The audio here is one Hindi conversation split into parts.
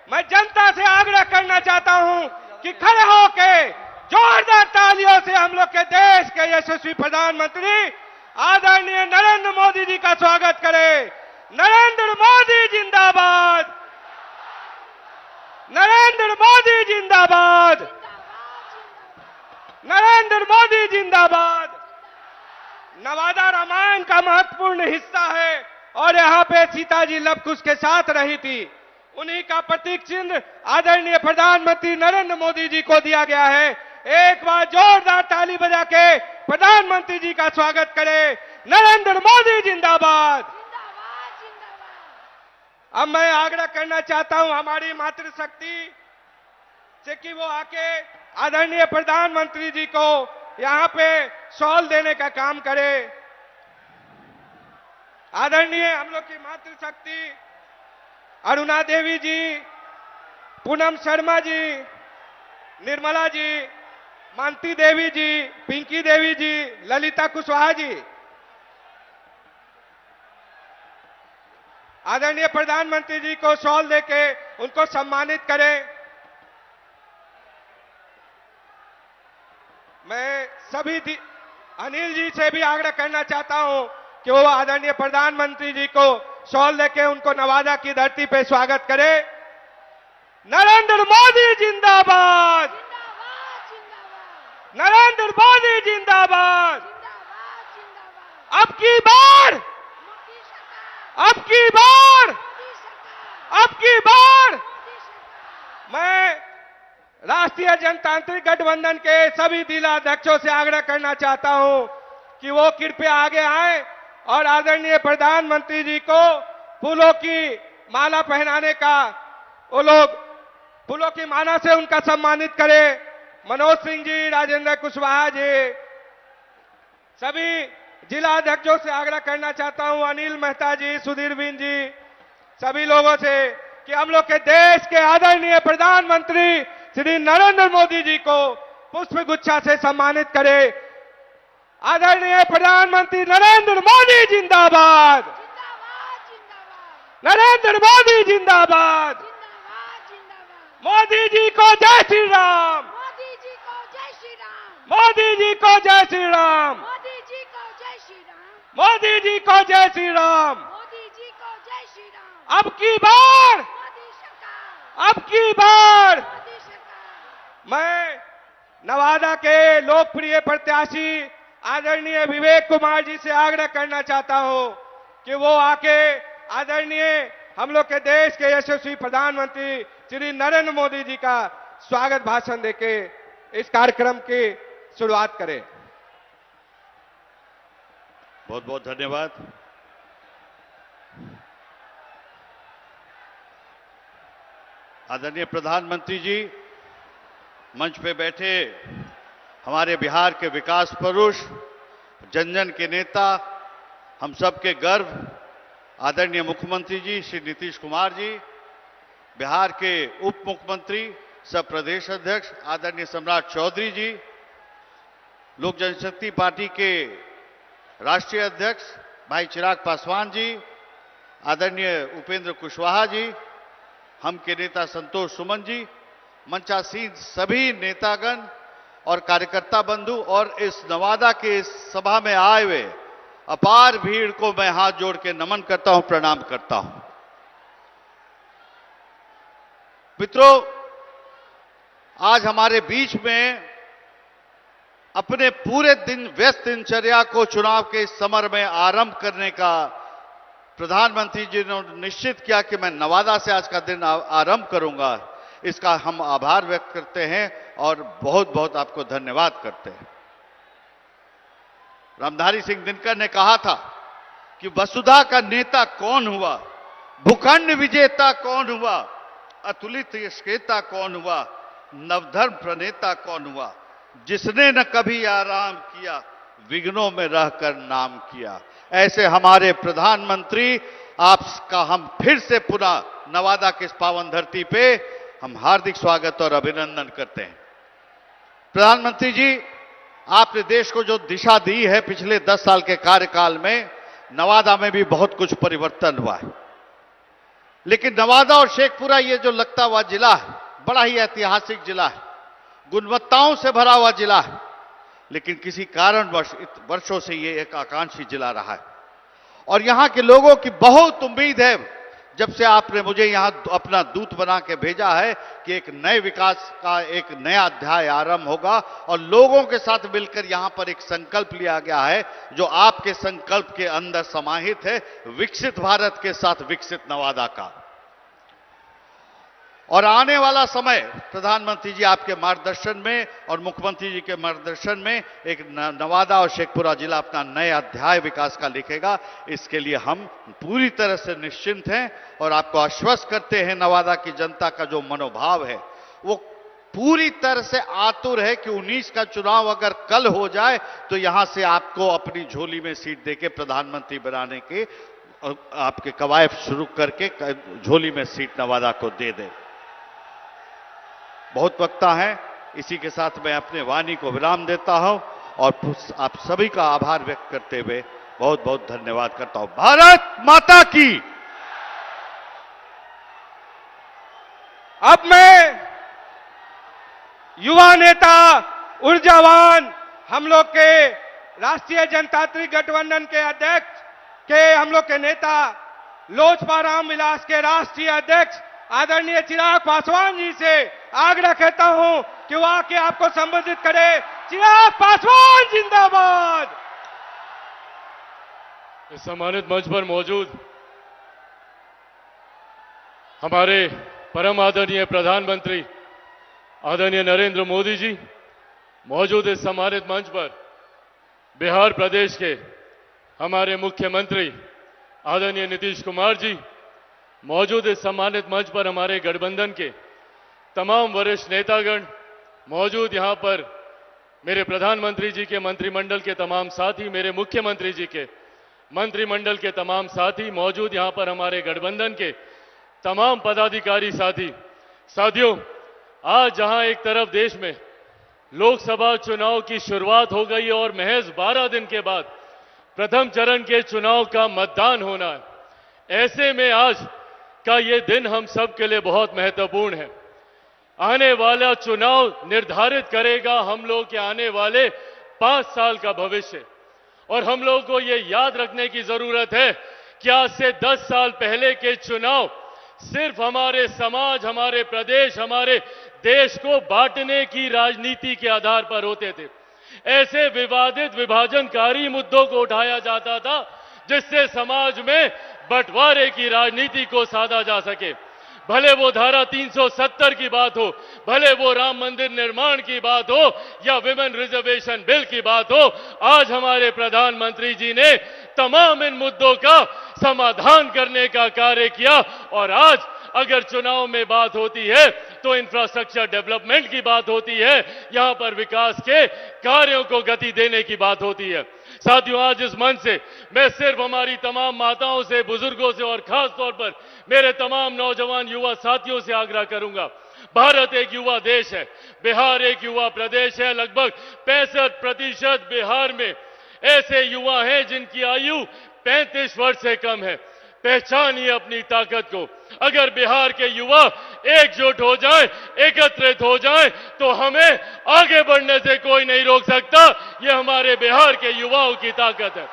मैं जनता से आग्रह करना चाहता हूं कि खड़े होके जोरदार तालियों से हम लोग के देश के यशस्वी प्रधानमंत्री आदरणीय नरेंद्र मोदी जी का स्वागत करें। नरेंद्र मोदी जिंदाबाद, नरेंद्र मोदी जिंदाबाद, नरेंद्र मोदी जिंदाबाद। नवादा रामायण का महत्वपूर्ण हिस्सा है और यहाँ पे सीता जी लव कुश के साथ रही थी। उन्हीं का प्रतीक चिन्ह आदरणीय प्रधानमंत्री नरेंद्र मोदी जी को दिया गया है। एक बार जोरदार ताली बजा के प्रधानमंत्री जी का स्वागत करें। नरेंद्र मोदी जिंदाबाद। अब मैं आग्रह करना चाहता हूं हमारी मातृशक्ति से कि वो आके आदरणीय प्रधानमंत्री जी को यहां पे शॉल देने का काम करे। आदरणीय हम लोग की मातृशक्ति अरुणा देवी जी, पूनम शर्मा जी, निर्मला जी, मानती देवी जी, पिंकी देवी जी, ललिता कुशवाहा जी, आदरणीय प्रधानमंत्री जी को शॉल देके उनको सम्मानित करें। मैं सभी अनिल जी से भी आग्रह करना चाहता हूं कि वो आदरणीय प्रधानमंत्री जी को शॉल देके उनको नवादा की धरती पे स्वागत करें। नरेंद्र मोदी जिंदाबाद, नरेंद्र मोदी जिंदाबाद। अब की बार, अब की बार, अब की बार मैं राष्ट्रीय जनतांत्रिक गठबंधन के सभी जिला अध्यक्षों से आग्रह करना चाहता हूं कि वो कृपया आगे आए और आदरणीय प्रधानमंत्री जी को फूलों की माला पहनाने का, वो लोग फूलों की माला से उनका सम्मानित करें। मनोज सिंह जी, राजेंद्र कुशवाहा जी, सभी जिला अध्यक्षों से आग्रह करना चाहता हूं, अनिल मेहता जी, सुधीर बिन जी, सभी लोगों से कि हम लोग के देश के आदरणीय प्रधानमंत्री श्री नरेंद्र मोदी जी को पुष्प गुच्छा से सम्मानित करें। आदरणीय प्रधानमंत्री नरेंद्र मोदी जिंदाबाद, नरेंद्र मोदी जिंदाबाद। मोदी जी को जय श्री राम, मोदी जी को जय श्री राम, मोदी जी को जय श्री राम, मोदी जी को जय श्री राम, मोदी जी को जय श्री राम, मोदी जी को जय श्री राम। अब की बार, अब की बार मैं नवादा के लोकप्रिय प्रत्याशी आदरणीय विवेक कुमार जी से आग्रह करना चाहता हूं कि वो आके आदरणीय हम लोग के देश के यशस्वी प्रधानमंत्री श्री नरेंद्र मोदी जी का स्वागत भाषण देके इस कार्यक्रम की शुरुआत करें। बहुत बहुत धन्यवाद। आदरणीय प्रधानमंत्री जी, मंच पे बैठे हमारे बिहार के विकास पुरुष, जन जन के नेता, हम सबके गर्व आदरणीय मुख्यमंत्री जी श्री नीतीश कुमार जी, बिहार के उप मुख्यमंत्री सह प्रदेश अध्यक्ष आदरणीय सम्राट चौधरी जी, लोक जनशक्ति पार्टी के राष्ट्रीय अध्यक्ष भाई चिराग पासवान जी, आदरणीय उपेंद्र कुशवाहा जी, हम के नेता संतोष सुमन जी, मंचासीन सभी नेतागण और कार्यकर्ता बंधु और इस नवादा के इस सभा में आए हुए अपार भीड़ को मैं हाथ जोड़ के नमन करता हूं, प्रणाम करता हूं। मित्रों, आज हमारे बीच में अपने पूरे दिन व्यस्त दिनचर्या को चुनाव के इस समर में आरंभ करने का प्रधानमंत्री जी ने निश्चित किया कि मैं नवादा से आज का दिन आरंभ करूंगा। इसका हम आभार व्यक्त करते हैं और बहुत बहुत आपको धन्यवाद करते हैं। रामधारी सिंह दिनकर ने कहा था कि वसुधा का नेता कौन हुआ, भूखंड विजेता कौन हुआ, अतुलित यशकेता कौन हुआ, नवधर्म प्रणेता कौन हुआ, जिसने न कभी आराम किया, विघ्नों में रहकर नाम किया। ऐसे हमारे प्रधानमंत्री आपका हम फिर से पुनः नवादा की इस पावन धरती पे हम हार्दिक स्वागत और अभिनंदन करते हैं। प्रधानमंत्री जी, आपने देश को जो दिशा दी है पिछले 10 साल के कार्यकाल में, नवादा में भी बहुत कुछ परिवर्तन हुआ है। लेकिन नवादा और शेखपुरा ये जो लगता हुआ जिला है, बड़ा ही ऐतिहासिक जिला है, गुणवत्ताओं से भरा हुआ जिला है, लेकिन किसी कारणवश वर्षों से ये एक आकांक्षी जिला रहा है। और यहां के लोगों की बहुत उम्मीद है, जब से आपने मुझे यहां अपना दूत बना के भेजा है, कि एक नए विकास का एक नया अध्याय आरंभ होगा और लोगों के साथ मिलकर यहां पर एक संकल्प लिया गया है, जो आपके संकल्प के अंदर समाहित है, विकसित भारत के साथ विकसित नवादा का। और आने वाला समय प्रधानमंत्री जी आपके मार्गदर्शन में और मुख्यमंत्री जी के मार्गदर्शन में एक नवादा और शेखपुरा जिला अपना नए अध्याय विकास का लिखेगा। इसके लिए हम पूरी तरह से निश्चिंत हैं और आपको आश्वस्त करते हैं, नवादा की जनता का जो मनोभाव है वो पूरी तरह से आतुर है कि 19 का चुनाव अगर कल हो जाए तो यहां से आपको अपनी झोली में सीट देके प्रधानमंत्री बनाने के आपके कवायद शुरू करके झोली में सीट नवादा को दे दे। बहुत वक्ता है, इसी के साथ मैं अपने वाणी को विराम देता हूं और आप सभी का आभार व्यक्त करते हुए बहुत बहुत धन्यवाद करता हूं। भारत माता की। अब मैं युवा नेता, ऊर्जावान, हम लोग के राष्ट्रीय जनतांत्रिक गठबंधन के अध्यक्ष के हम लोग के नेता, लोजपा राम विलास के राष्ट्रीय अध्यक्ष आदरणीय चिराग पासवान जी से आग्रह करता हूं कि वो आके आपको संबोधित करे। चिराग पासवान जिंदाबाद। इस सम्मानित मंच पर मौजूद हमारे परम आदरणीय प्रधानमंत्री आदरणीय नरेंद्र मोदी जी, मौजूद इस सम्मानित मंच पर बिहार प्रदेश के हमारे मुख्यमंत्री आदरणीय नीतीश कुमार जी, मौजूद इस सम्मानित मंच पर हमारे गठबंधन के तमाम वरिष्ठ नेतागण, मौजूद यहां पर मेरे प्रधानमंत्री जी के मंत्रिमंडल के तमाम साथी, मेरे मुख्यमंत्री जी के मंत्रिमंडल के तमाम साथी, मौजूद यहां पर हमारे गठबंधन के तमाम पदाधिकारी साथियों, आज जहां एक तरफ देश में लोकसभा चुनाव की शुरुआत हो गई और महज 12 दिन के बाद प्रथम चरण के चुनाव का मतदान होना है, ऐसे में आज का ये दिन हम सब के लिए बहुत महत्वपूर्ण है। आने वाला चुनाव निर्धारित करेगा हम लोग के आने वाले 5 साल का भविष्य, और हम लोग को ये याद रखने की जरूरत है कि आज से 10 साल पहले के चुनाव सिर्फ हमारे समाज, हमारे प्रदेश, हमारे देश को बांटने की राजनीति के आधार पर होते थे। ऐसे विवादित विभाजनकारी मुद्दों को उठाया जाता था जिससे समाज में बंटवारे की राजनीति को साधा जा सके। भले वो धारा 370 की बात हो, भले वो राम मंदिर निर्माण की बात हो या विमेन रिजर्वेशन बिल की बात हो, आज हमारे प्रधानमंत्री जी ने तमाम इन मुद्दों का समाधान करने का कार्य किया। और आज अगर चुनाव में बात होती है तो इंफ्रास्ट्रक्चर डेवलपमेंट की बात होती है, यहां पर विकास के कार्यों को गति देने की बात होती है। साथियों, आज इस मंच से मैं सिर्फ हमारी तमाम माताओं से, बुजुर्गों से और खास तौर पर मेरे तमाम नौजवान युवा साथियों से आग्रह करूंगा। भारत एक युवा देश है, बिहार एक युवा प्रदेश है। लगभग 65% बिहार में ऐसे युवा हैं जिनकी आयु 35 वर्ष से कम है। पहचानिए अपनी ताकत को। अगर बिहार के युवा एकजुट हो जाए, एकत्रित हो जाए, तो हमें आगे बढ़ने से कोई नहीं रोक सकता। ये हमारे बिहार के युवाओं की ताकत है।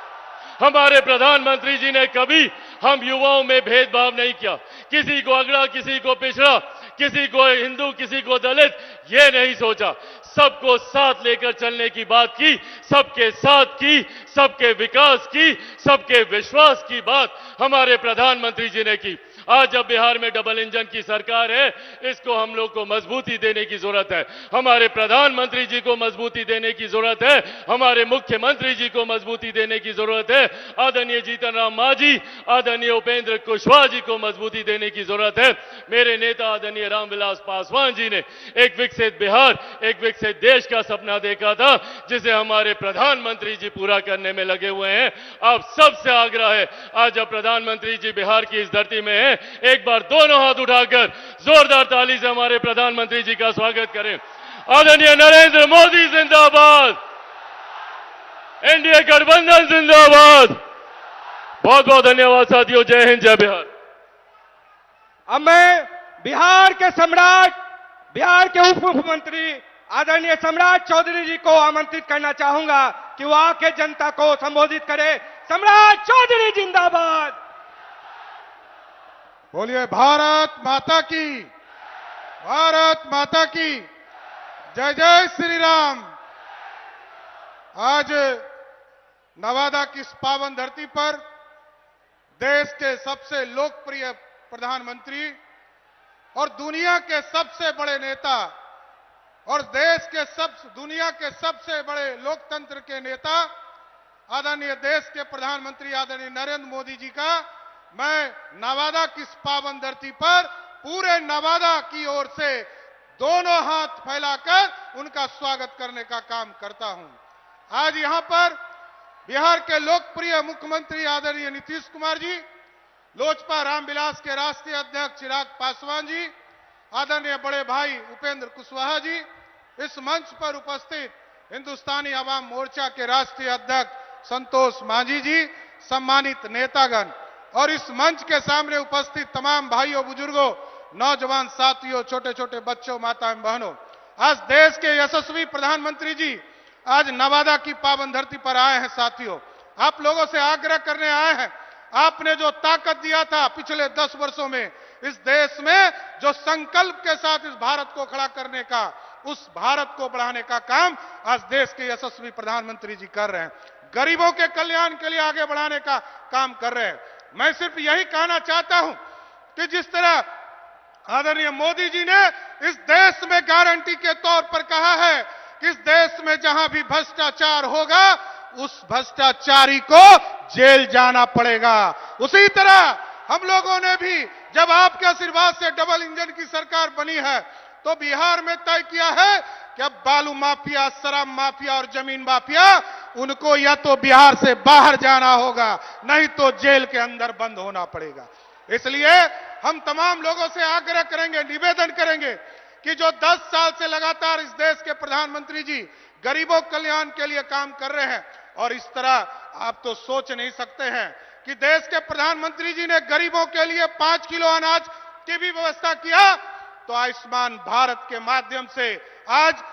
हमारे प्रधानमंत्री जी ने कभी हम युवाओं में भेदभाव नहीं किया, किसी को अगड़ा, किसी को पिछड़ा, किसी को हिंदू, किसी को दलित, ये नहीं सोचा। सबको साथ लेकर चलने की बात की, सबके साथ की, सबके विकास की, सबके विश्वास की बात हमारे प्रधानमंत्री जी ने की। आज जब बिहार में डबल इंजन की सरकार है, इसको हम लोग को मजबूती देने की जरूरत है। हमारे प्रधानमंत्री जी को मजबूती देने की जरूरत है, हमारे मुख्यमंत्री जी को मजबूती देने की जरूरत है, आदरणीय जीतन राम मांझी, आदरणीय उपेंद्र कुशवाहा जी को मजबूती देने की जरूरत है। मेरे नेता आदरणीय रामविलास पासवान जी ने एक विकसित बिहार, एक विकसित देश का सपना देखा था, जिसे हमारे प्रधानमंत्री जी पूरा करने में लगे हुए हैं। आप सबसे आग्रह है, आज जब प्रधानमंत्री जी बिहार की इस धरती में है, एक बार दोनों हाथ उठाकर जोरदार ताली से हमारे प्रधानमंत्री जी का स्वागत करें। आदरणीय नरेंद्र मोदी जिंदाबाद, एनडीए गठबंधन जिंदाबाद। बहुत बहुत धन्यवाद साथियों। जय हिंद, जय बिहार। अब मैं बिहार के सम्राट, बिहार के उप मुख्यमंत्री आदरणीय सम्राट चौधरी जी को आमंत्रित करना चाहूंगा कि वो आके जनता को संबोधित करे। सम्राट चौधरी जिंदाबाद। बोलिए भारत माता की, भारत माता की जय। जय श्री राम। आज नवादा की इस पावन धरती पर देश के सबसे लोकप्रिय प्रधानमंत्री और दुनिया के सबसे बड़े नेता और दुनिया के सबसे बड़े लोकतंत्र के नेता आदरणीय देश के प्रधानमंत्री आदरणीय नरेंद्र मोदी जी का मैं नवादा की इस पावन धरती पर पूरे नवादा की ओर से दोनों हाथ फैलाकर उनका स्वागत करने का काम करता हूं। आज यहां पर बिहार के लोकप्रिय मुख्यमंत्री आदरणीय नीतीश कुमार जी, लोजपा रामविलास के राष्ट्रीय अध्यक्ष चिराग पासवान जी, आदरणीय बड़े भाई उपेंद्र कुशवाहा जी, इस मंच पर उपस्थित हिंदुस्तानी आवाम मोर्चा के राष्ट्रीय अध्यक्ष संतोष मांझी जी, सम्मानित नेतागण और इस मंच के सामने उपस्थित तमाम भाइयों, बुजुर्गों, नौजवान साथियों, छोटे छोटे बच्चों, माताएं, बहनों, आज देश के यशस्वी प्रधानमंत्री जी आज नवादा की पावन धरती पर आए हैं। साथियों, आप लोगों से आग्रह करने आए हैं, आपने जो ताकत दिया था पिछले 10 वर्षों में इस देश में, जो संकल्प के साथ इस भारत को खड़ा करने का, उस भारत को बढ़ाने का काम आज देश के यशस्वी प्रधानमंत्री जी कर रहे हैं। गरीबों के कल्याण के लिए आगे बढ़ाने का काम कर रहे हैं। मैं सिर्फ यही कहना चाहता हूं कि जिस तरह आदरणीय मोदी जी ने इस देश में गारंटी के तौर पर कहा है कि इस देश में जहां भी भ्रष्टाचार होगा उस भ्रष्टाचारी को जेल जाना पड़ेगा, उसी तरह हम लोगों ने भी जब आपके आशीर्वाद से डबल इंजन की सरकार बनी है तो बिहार में तय किया है कि अब बालू माफिया, शराब माफिया और जमीन माफिया, उनको या तो बिहार से बाहर जाना होगा, नहीं तो जेल के अंदर बंद होना पड़ेगा। इसलिए हम तमाम लोगों से आग्रह करेंगे, निवेदन करेंगे कि जो 10 साल से लगातार इस देश के प्रधानमंत्री जी गरीबों कल्याण के लिए काम कर रहे हैं, और इस तरह आप तो सोच नहीं सकते हैं कि देश के प्रधानमंत्री जी ने गरीबों के लिए 5 किलो अनाज की भी व्यवस्था किया, तो आयुष्मान भारत के माध्यम से आज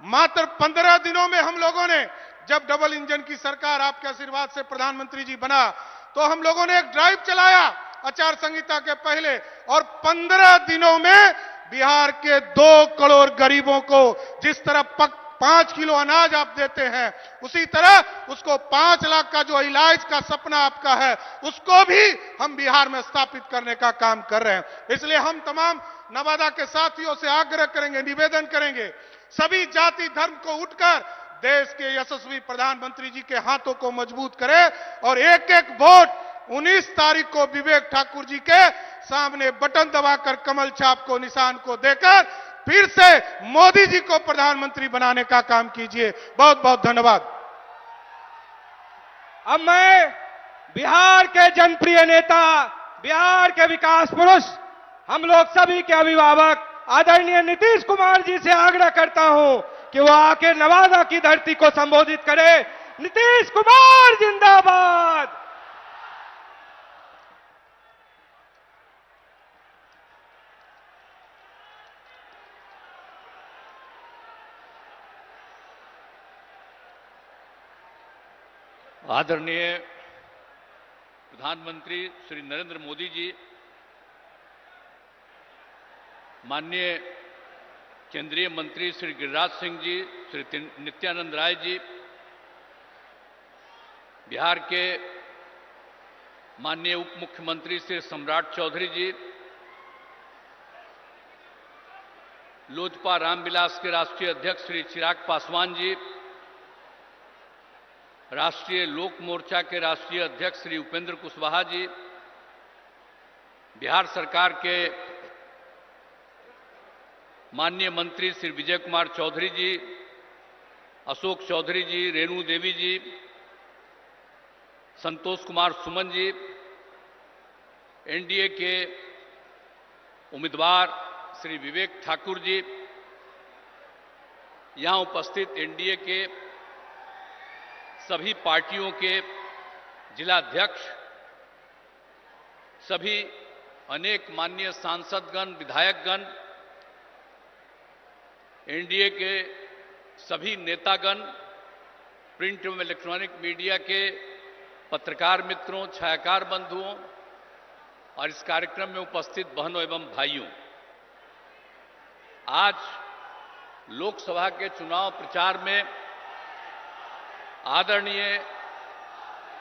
मात्र 15 दिनों में हम लोगों ने, जब डबल इंजन की सरकार आपके आशीर्वाद से प्रधानमंत्री जी बना, तो हम लोगों ने एक ड्राइव चलाया आचार संहिता के पहले, और 15 दिनों में बिहार के 2 करोड़ गरीबों को जिस तरह 5 किलो अनाज आप देते हैं, उसी तरह उसको 5 लाख का जो इलाज का सपना आपका है, उसको भी हम बिहार में स्थापित करने का काम कर रहे हैं। इसलिए हम तमाम नवादा के साथियों से आग्रह करेंगे, निवेदन करेंगे, सभी जाति धर्म को उठकर देश के यशस्वी प्रधानमंत्री जी के हाथों को मजबूत करें और एक एक वोट 19 तारीख को विवेक ठाकुर जी के सामने बटन दबाकर कमल छाप को, निशान को देकर फिर से मोदी जी को प्रधानमंत्री बनाने का काम कीजिए। बहुत बहुत धन्यवाद। अब मैं बिहार के जनप्रिय नेता, बिहार के विकास पुरुष, हम लोग सभी के अभिभावक आदरणीय नीतीश कुमार जी से आग्रह करता हूं कि वो आके नवादा की धरती को संबोधित करे। नीतीश कुमार जिंदाबाद। आदरणीय प्रधानमंत्री श्री नरेंद्र मोदी जी, माननीय केंद्रीय मंत्री श्री गिरिराज सिंह जी, श्री नित्यानंद राय जी, बिहार के माननीय उप मुख्यमंत्री श्री सम्राट चौधरी जी, लोजपा रामविलास के राष्ट्रीय अध्यक्ष श्री चिराग पासवान जी, राष्ट्रीय लोक मोर्चा के राष्ट्रीय अध्यक्ष श्री उपेंद्र कुशवाहा जी, बिहार सरकार के माननीय मंत्री श्री विजय कुमार चौधरी जी, अशोक चौधरी जी, रेणु देवी जी, संतोष कुमार सुमन जी, एनडीए के उम्मीदवार श्री विवेक ठाकुर जी, यहां उपस्थित एनडीए के सभी पार्टियों के जिलाध्यक्ष, सभी अनेक माननीय सांसदगण, विधायकगण, एनडीए के सभी नेतागण, प्रिंट एवं इलेक्ट्रॉनिक मीडिया के पत्रकार मित्रों, छायाकार बंधुओं और इस कार्यक्रम में उपस्थित बहनों एवं भाइयों, आज लोकसभा के चुनाव प्रचार में आदरणीय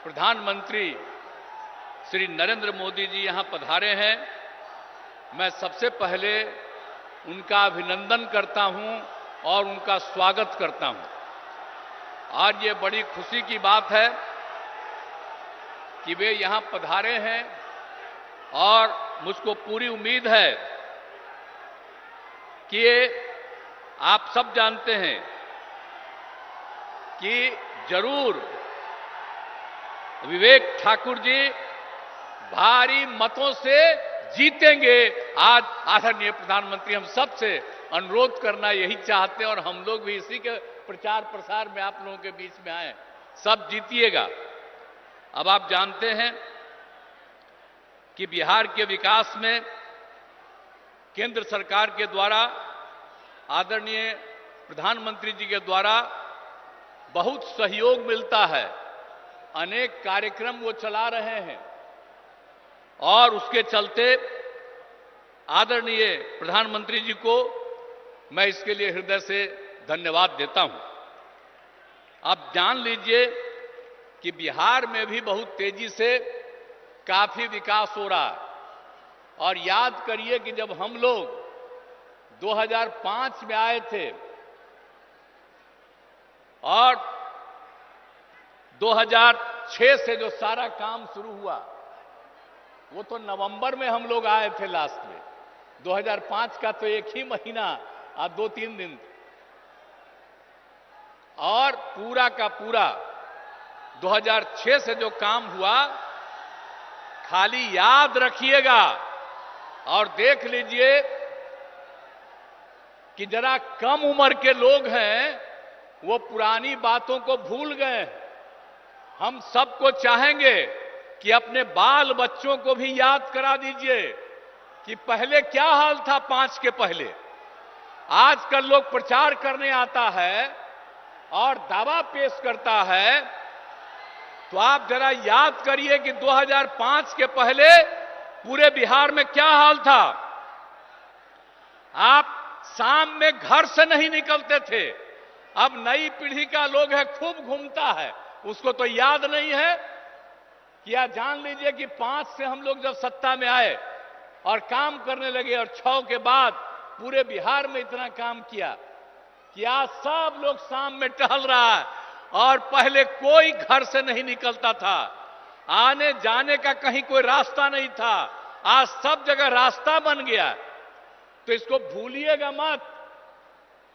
प्रधानमंत्री श्री नरेंद्र मोदी जी यहां पधारे हैं। मैं सबसे पहले उनका अभिनंदन करता हूं और उनका स्वागत करता हूं। आज ये बड़ी खुशी की बात है कि वे यहां पधारे हैं और मुझको पूरी उम्मीद है कि आप सब जानते हैं कि जरूर विवेक ठाकुर जी भारी मतों से जीतेंगे। आज आदरणीय प्रधानमंत्री हम सब से अनुरोध करना यही चाहते हैं और हम लोग भी इसी के प्रचार प्रसार में आप लोगों के बीच में आए, सब जीतिएगा। अब आप जानते हैं कि बिहार के विकास में केंद्र सरकार के द्वारा, आदरणीय प्रधानमंत्री जी के द्वारा बहुत सहयोग मिलता है। अनेक कार्यक्रम वो चला रहे हैं और उसके चलते आदरणीय प्रधानमंत्री जी को मैं इसके लिए हृदय से धन्यवाद देता हूं। आप जान लीजिए कि बिहार में भी बहुत तेजी से काफी विकास हो रहा है। और याद करिए कि जब हम लोग 2005 में आए थे और 2006 से जो सारा काम शुरू हुआ वो तो नवंबर में हम लोग आए थे लास्ट में। 2005 का तो एक ही महीना और 2-3 दिन, और पूरा का पूरा 2006 से जो काम हुआ, खाली याद रखिएगा और देख लीजिए कि जरा कम उम्र के लोग हैं वो पुरानी बातों को भूल गए। हम सबको चाहेंगे कि अपने बाल बच्चों को भी याद करा दीजिए कि पहले क्या हाल था 5 के पहले। आजकल लोग प्रचार करने आता है और दावा पेश करता है, तो आप जरा याद करिए कि 2005 के पहले पूरे बिहार में क्या हाल था। आप शाम में घर से नहीं निकलते थे। अब नई पीढ़ी का लोग है, खूब घूमता है, उसको तो याद नहीं है। क्या जान लीजिए कि 5 से हम लोग जब सत्ता में आए और काम करने लगे और 6 के बाद पूरे बिहार में इतना काम किया कि आज सब लोग शाम में टहल रहा है और पहले कोई घर से नहीं निकलता था। आने जाने का कहीं कोई रास्ता नहीं था, आज सब जगह रास्ता बन गया। तो इसको भूलिएगा मत।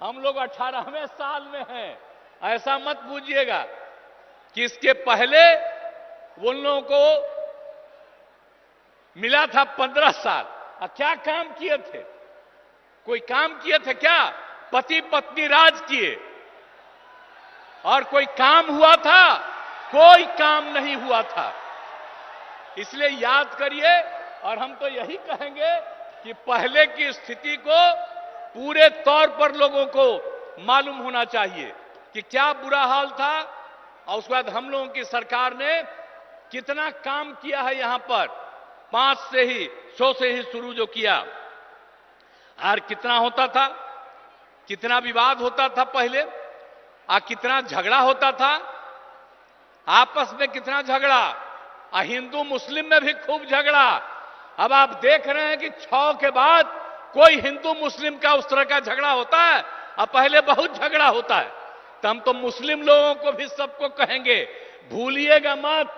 हम लोग 18वें साल में हैं, ऐसा मत बूझिएगा कि इसके पहले उन लोगों को मिला था 15 साल। और क्या काम किए थे? कोई काम किए थे क्या? पति पत्नी राज किए। और कोई काम हुआ था? कोई काम नहीं हुआ था। इसलिए याद करिए। और हम तो यही कहेंगे कि पहले की स्थिति को पूरे तौर पर लोगों को मालूम होना चाहिए कि क्या बुरा हाल था और उसके बाद हम लोगों की सरकार ने कितना काम किया है। यहां पर 5 से ही 100 से ही शुरू जो किया, और कितना होता था, कितना विवाद होता था पहले, और कितना झगड़ा होता था आपस में, कितना झगड़ा, और हिंदू मुस्लिम में भी खूब झगड़ा। अब आप देख रहे हैं कि 6 के बाद कोई हिंदू मुस्लिम का उस तरह का झगड़ा होता है, और पहले बहुत झगड़ा होता है। तो हम तो मुस्लिम लोगों को भी सबको कहेंगे, भूलिएगा मत,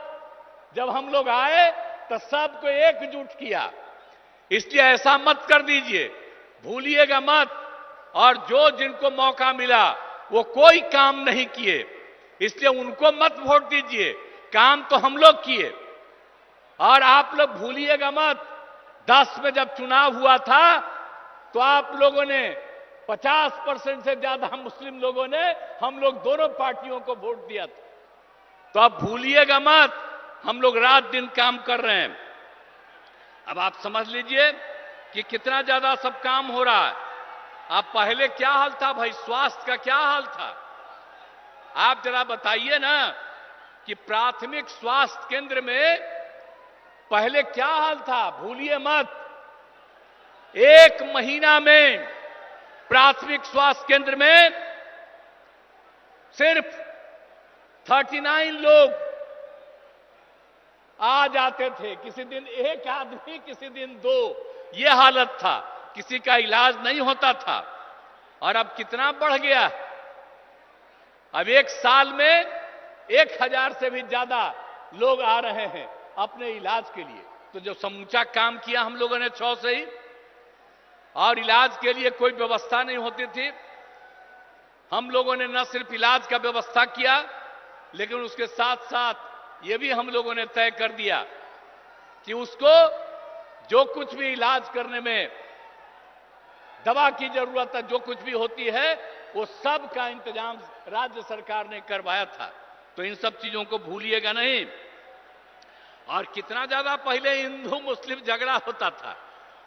जब हम लोग आए तो सबको एकजुट किया। इसलिए ऐसा मत कर दीजिए, भूलिएगा मत। और जो जिनको मौका मिला वो कोई काम नहीं किए, इसलिए उनको मत वोट दीजिए। काम तो हम लोग किए। और आप लोग भूलिएगा मत, 10 में जब चुनाव हुआ था तो आप लोगों ने 50% से ज्यादा मुस्लिम लोगों ने हम लोग दोनों पार्टियों को वोट दिया था। तो आप भूलिएगा मत, हम लोग रात दिन काम कर रहे हैं। अब आप समझ लीजिए कि कितना ज्यादा सब काम हो रहा है। अब पहले क्या हाल था भाई, स्वास्थ्य का क्या हाल था? आप जरा बताइए ना कि प्राथमिक स्वास्थ्य केंद्र में पहले क्या हाल था, भूलिए मत। 1 महीना में प्राथमिक स्वास्थ्य केंद्र में सिर्फ 39 लोग आ जाते थे, किसी दिन 1 आदमी, किसी दिन 2, यह हालत था, किसी का इलाज नहीं होता था। और अब कितना बढ़ गया, अब 1 साल में 1000 से भी ज्यादा लोग आ रहे हैं अपने इलाज के लिए। तो जो समूचा काम किया हम लोगों ने 6 से ही, और इलाज के लिए कोई व्यवस्था नहीं होती थी, हम लोगों ने न सिर्फ इलाज का व्यवस्था किया, लेकिन उसके साथ साथ यह भी हम लोगों ने तय कर दिया कि उसको जो कुछ भी इलाज करने में दवा की जरूरत है, जो कुछ भी होती है, वो सब का इंतजाम राज्य सरकार ने करवाया था। तो इन सब चीजों को भूलिएगा नहीं। और कितना ज्यादा पहले हिंदू मुस्लिम झगड़ा होता था,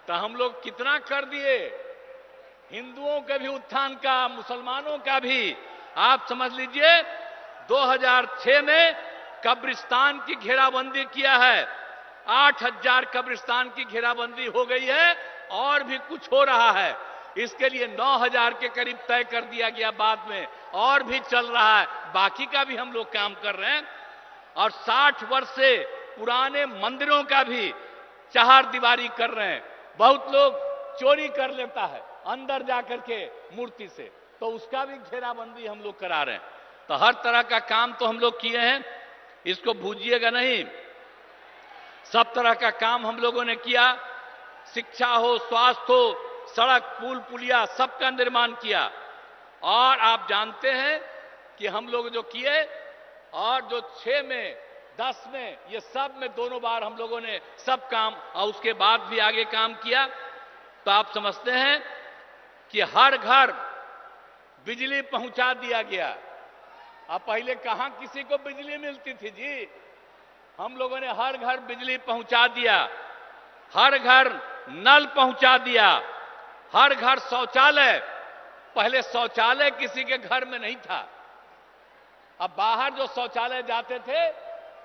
तो हम लोग कितना कर दिए, हिंदुओं के भी उत्थान का, मुसलमानों का भी। आप समझ लीजिए 2006 में कब्रिस्तान की घेराबंदी किया है, 8000 कब्रिस्तान की घेराबंदी हो गई है, और भी कुछ हो रहा है। इसके लिए 9000 के करीब तय कर दिया गया बाद में, और भी चल रहा है, बाकी का भी हम लोग काम कर रहे हैं। और 60 वर्ष से पुराने मंदिरों का भी चार दीवारी कर रहे हैं। बहुत लोग चोरी कर लेता है अंदर जाकर के मूर्ति से, तो उसका भी घेराबंदी हम लोग करा रहे हैं। तो हर तरह का काम तो हम लोग किए हैं, इसको भूलिएगा नहीं। सब तरह का काम हम लोगों ने किया, शिक्षा हो, स्वास्थ्य हो, सड़क पुल पुलिया सबका निर्माण किया। और आप जानते हैं कि हम लोग जो किए, और जो 6 में 10 में, ये सब में दोनों बार हम लोगों ने सब काम, और उसके बाद भी आगे काम किया। तो आप समझते हैं कि हर घर बिजली पहुंचा दिया गया। अब पहले कहां किसी को बिजली मिलती थी जी, हम लोगों ने हर घर बिजली पहुंचा दिया, हर घर नल पहुंचा दिया, हर घर शौचालय। पहले शौचालय किसी के घर में नहीं था। अब बाहर जो शौचालय जाते थे,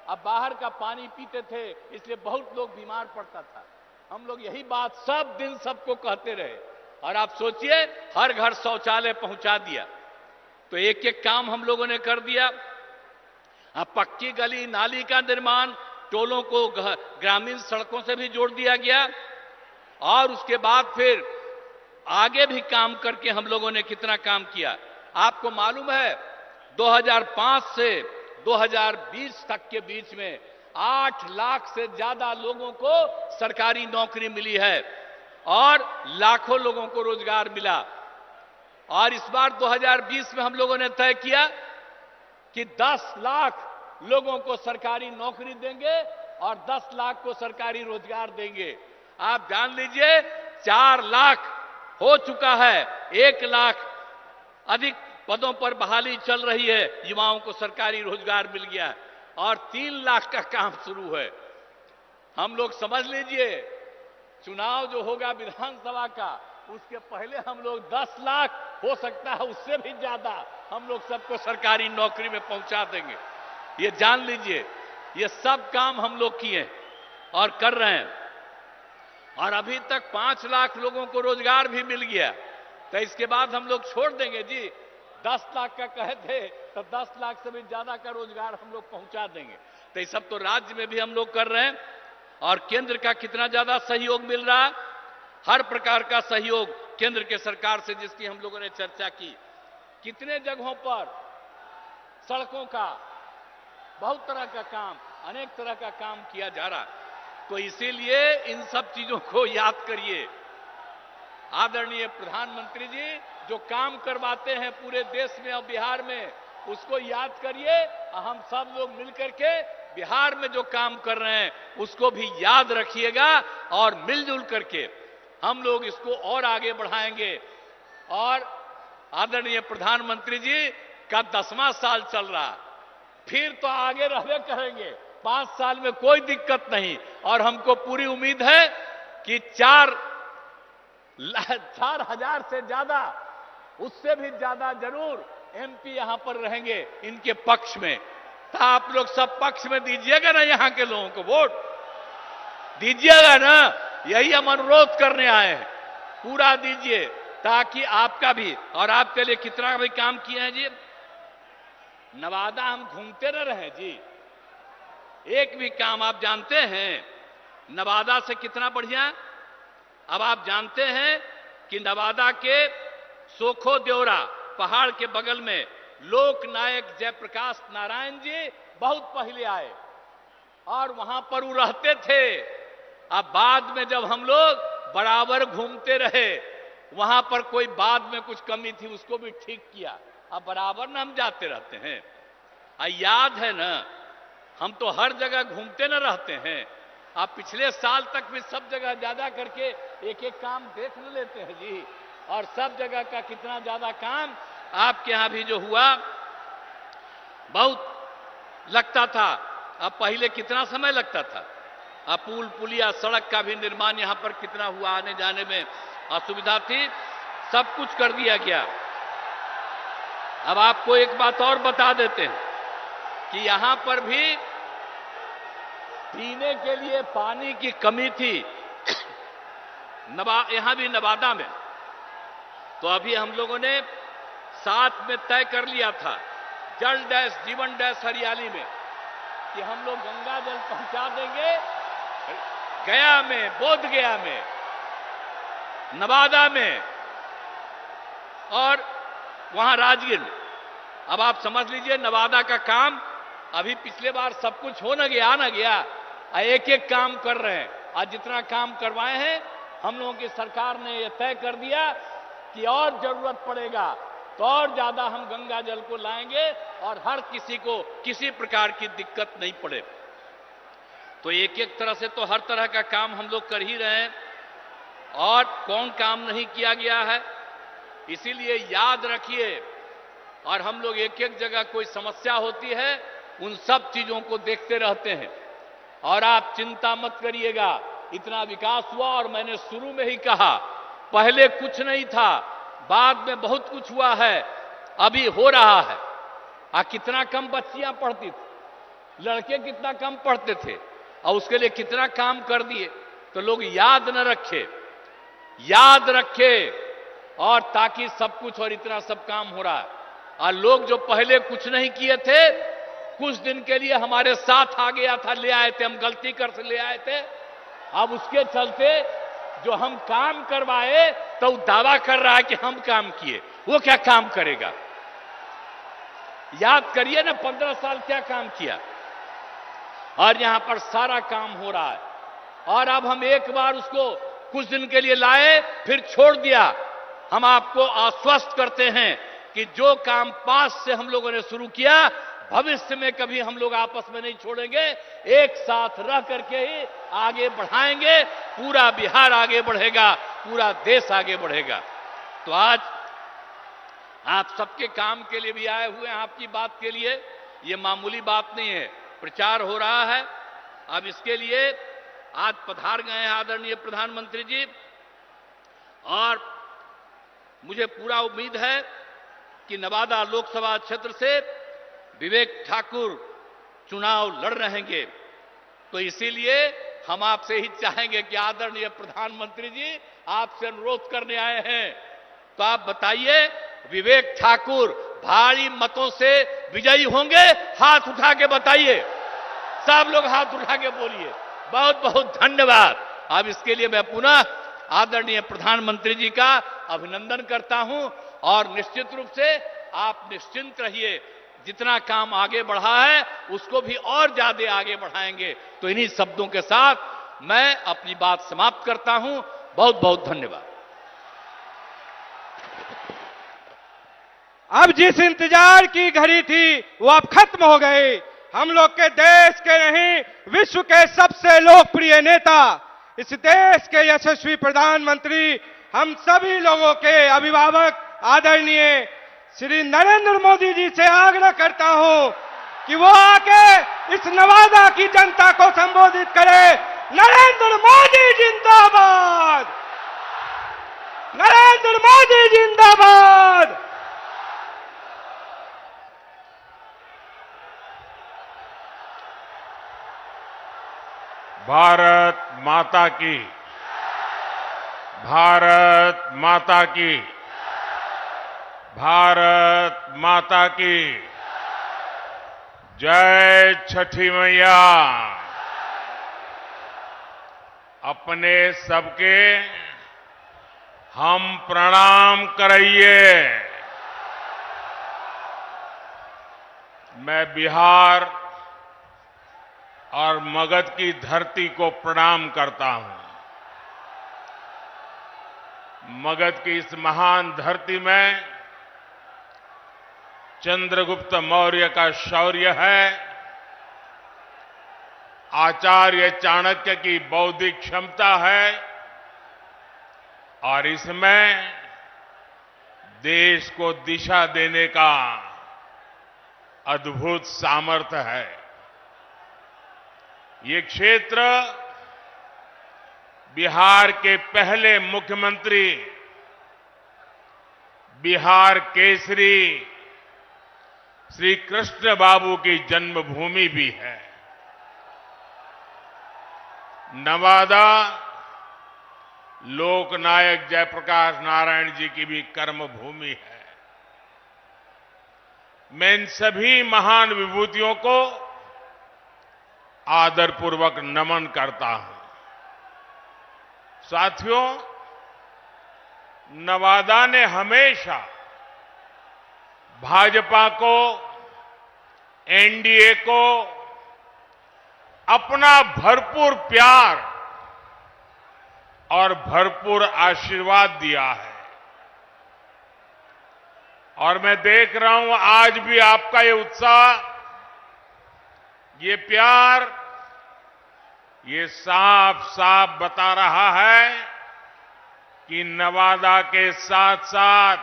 अब बाहर का पानी पीते थे, इसलिए बहुत लोग बीमार पड़ता था। हम लोग यही बात सब दिन सबको कहते रहे, और आप सोचिए हर घर शौचालय पहुंचा दिया। तो एक एक काम हम लोगों ने कर दिया। अब पक्की गली नाली का निर्माण, टोलों को ग्रामीण सड़कों से भी जोड़ दिया गया। और उसके बाद फिर आगे भी काम करके हम लोगों ने कितना काम किया। आपको मालूम है 2005 से 2020 तक के बीच में 8 लाख से ज्यादा लोगों को सरकारी नौकरी मिली है, और लाखों लोगों को रोजगार मिला। और इस बार 2020 में हम लोगों ने तय किया कि 10 लाख लोगों को सरकारी नौकरी देंगे और 10 लाख को सरकारी रोजगार देंगे। आप जान लीजिए 4 लाख हो चुका है, 1 लाख अधिक पदों पर बहाली चल रही है, युवाओं को सरकारी रोजगार मिल गया है, और 3 लाख का काम शुरू है। हम लोग समझ लीजिए चुनाव जो होगा विधानसभा का, उसके पहले हम लोग 10 लाख, हो सकता है उससे भी ज्यादा, हम लोग सबको सरकारी नौकरी में पहुंचा देंगे। ये जान लीजिए, ये सब काम हम लोग किए और कर रहे हैं। और अभी तक 5 लाख लोगों को रोजगार भी मिल गया। तो इसके बाद हम लोग छोड़ देंगे जी, 10 लाख का कहे थे, तो 10 लाख से भी ज्यादा का रोजगार हम लोग पहुंचा देंगे। तो ये सब तो राज्य में भी हम लोग कर रहे हैं। और केंद्र का कितना ज्यादा सहयोग मिल रहा है, हर प्रकार का सहयोग केंद्र के सरकार से, जिसकी हम लोगों ने चर्चा की। कितने जगहों पर सड़कों का, बहुत तरह का काम, अनेक तरह का काम किया जा रहा है। तो इसीलिए इन सब चीजों को याद करिए। आदरणीय प्रधानमंत्री जी जो काम करवाते हैं पूरे देश में और बिहार में, उसको याद करिए। हम सब लोग मिलकर के बिहार में जो काम कर रहे हैं उसको भी याद रखिएगा, और मिलजुल करके हम लोग इसको और आगे बढ़ाएंगे। और आदरणीय प्रधानमंत्री जी का 10वां साल चल रहा, फिर तो आगे रहने करेंगे। 5 साल में कोई दिक्कत नहीं। और हमको पूरी उम्मीद है कि 4,000 से ज्यादा, उससे भी ज्यादा जरूर एमपी यहां पर रहेंगे इनके पक्ष में। तो आप लोग सब पक्ष में दीजिएगा ना, यहां के लोगों को वोट दीजिएगा ना, यही हम अनुरोध करने आए हैं। पूरा दीजिए ताकि आपका भी और आपके लिए कितना भी काम किए हैं जी। नवादा हम घूमते न रहे जी, एक भी काम आप जानते हैं नवादा से कितना बढ़िया। अब आप जानते हैं कि नवादा के सोखो देवरा पहाड़ के बगल में लोकनायक जयप्रकाश नारायण जी बहुत पहले आए और वहां पर वो रहते थे। अब बाद में जब हम लोग बराबर घूमते रहे, वहां पर कोई बाद में कुछ कमी थी उसको भी ठीक किया। अब बराबर ना हम जाते रहते हैं। याद है ना, हम तो हर जगह घूमते न रहते हैं। आप पिछले साल तक भी सब जगह ज्यादा करके एक एक काम देख न लेते हैं जी, और सब जगह का कितना ज्यादा काम आपके यहां भी जो हुआ बहुत लगता था। अब पहले कितना समय लगता था। अब पुल पुलिया सड़क का भी निर्माण यहां पर कितना हुआ, आने जाने में असुविधा थी, सब कुछ कर दिया गया। अब आपको एक बात और बता देते हैं कि यहां पर भी पीने के लिए पानी की कमी थी यहां भी नवादा में। तो अभी हम लोगों ने साथ में तय कर लिया था जल डैश जीवन डैश हरियाली में कि हम लोग गंगा जल पहुंचा देंगे गया में, बोध गया में, नवादा में और वहां राजगीर में। अब आप समझ लीजिए नवादा का काम अभी पिछले बार सब कुछ हो न गया, एक एक काम कर रहे हैं। आज जितना काम करवाए हैं हम लोगों की सरकार ने यह तय कर दिया कि और जरूरत पड़ेगा तो और ज्यादा हम गंगा जल को लाएंगे और हर किसी को किसी प्रकार की दिक्कत नहीं पड़े। तो एक एक तरह से तो हर तरह का काम हम लोग कर ही रहे हैं और कौन काम नहीं किया गया है। इसीलिए याद रखिए, और हम लोग एक एक जगह कोई समस्या होती है उन सब चीजों को देखते रहते हैं। और आप चिंता मत करिएगा, इतना विकास हुआ और मैंने शुरू में ही कहा पहले कुछ नहीं था, बाद में बहुत कुछ हुआ है, अभी हो रहा है। कितना कम बच्चियां पढ़ती थी, लड़के कितना कम पढ़ते थे और उसके लिए कितना काम कर दिए। तो लोग याद न रखे और ताकि सब कुछ और इतना सब काम हो रहा है। और लोग जो पहले कुछ नहीं किए थे कुछ दिन के लिए हमारे साथ आ गया था, ले आए थे, हम गलती कर से ले आए थे। अब उसके चलते जो हम काम करवाए तो दावा कर रहा है कि हम काम किए, वो क्या काम करेगा। याद करिए ना 15 साल क्या काम किया और यहां पर सारा काम हो रहा है। और अब हम एक बार उसको कुछ दिन के लिए लाए फिर छोड़ दिया। हम आपको आश्वस्त करते हैं कि जो काम पास से हम लोगों ने शुरू किया भविष्य में कभी हम लोग आपस में नहीं छोड़ेंगे, एक साथ रह करके ही आगे बढ़ाएंगे। पूरा बिहार आगे बढ़ेगा, पूरा देश आगे बढ़ेगा। तो आज आप सबके काम के लिए भी आए हुए हैं, आपकी बात के लिए। ये मामूली बात नहीं है, प्रचार हो रहा है। अब इसके लिए आज पधार गए हैं आदरणीय प्रधानमंत्री जी, और मुझे पूरा उम्मीद है कि नवादा लोकसभा क्षेत्र से विवेक ठाकुर चुनाव लड़ रहेंगे। तो इसीलिए हम आपसे ही चाहेंगे कि आदरणीय प्रधानमंत्री जी आपसे अनुरोध करने आए हैं, तो आप बताइए विवेक ठाकुर भारी मतों से विजयी होंगे? हाथ उठा के बताइए, सब लोग हाथ उठा के बोलिए। बहुत बहुत धन्यवाद। अब इसके लिए मैं पुनः आदरणीय प्रधानमंत्री जी का अभिनंदन करता हूं और निश्चित रूप से आप निश्चिंत रहिए, जितना काम आगे बढ़ा है उसको भी और ज्यादा आगे बढ़ाएंगे। तो इन्हीं शब्दों के साथ मैं अपनी बात समाप्त करता हूं। बहुत बहुत धन्यवाद। अब जिस इंतजार की घड़ी थी वो अब खत्म हो गई। हम लोग के देश के नहीं विश्व के सबसे लोकप्रिय नेता, इस देश के यशस्वी प्रधानमंत्री, हम सभी लोगों के अभिभावक आदरणीय श्री नरेंद्र मोदी जी से आग्रह करता हूं कि वो आके इस नवादा की जनता को संबोधित करे। नरेंद्र मोदी जिंदाबाद, नरेंद्र मोदी जिंदाबाद। भारत माता की, भारत माता की, भारत माता की जय छठी मैया। अपने सबके हम प्रणाम कराइए। मैं बिहार और मगध की धरती को प्रणाम करता हूं। मगध की इस महान धरती में चंद्रगुप्त मौर्य का शौर्य है, आचार्य चाणक्य की बौद्धिक क्षमता है और इसमें देश को दिशा देने का अद्भुत सामर्थ्य है। ये क्षेत्र बिहार के पहले मुख्यमंत्री, बिहार केसरी श्री कृष्ण बाबू की जन्मभूमि भी है। नवादा लोकनायक जयप्रकाश नारायण जी की भी कर्मभूमि है। मैं इन सभी महान विभूतियों को आदरपूर्वक नमन करता हूं। साथियों, नवादा ने हमेशा भाजपा को, एनडीए को अपना भरपूर प्यार और भरपूर आशीर्वाद दिया है और मैं देख रहा हूं आज भी आपका ये उत्साह, ये प्यार, ये साफ साफ बता रहा है कि नवादा के साथ साथ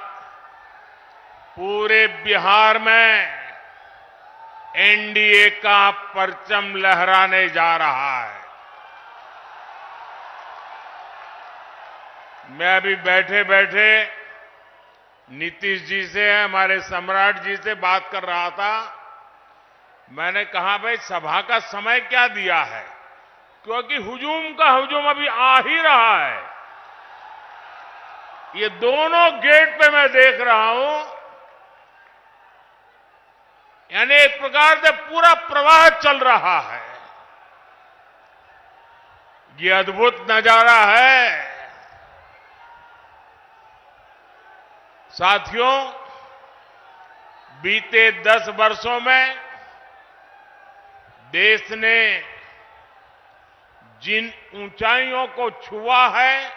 पूरे बिहार में एनडीए का परचम लहराने जा रहा है। मैं अभी बैठे बैठे नीतीश जी से, हमारे सम्राट जी से बात कर रहा था। मैंने कहा भाई सभा का समय क्या दिया है, क्योंकि हुजूम का हुजूम अभी आ ही रहा है। ये दोनों गेट पे मैं देख रहा हूं, यानी एक प्रकार से पूरा प्रवाह चल रहा है। ये अद्भुत नजारा है। साथियों, बीते 10 वर्षों में देश ने जिन ऊंचाइयों को छुआ है,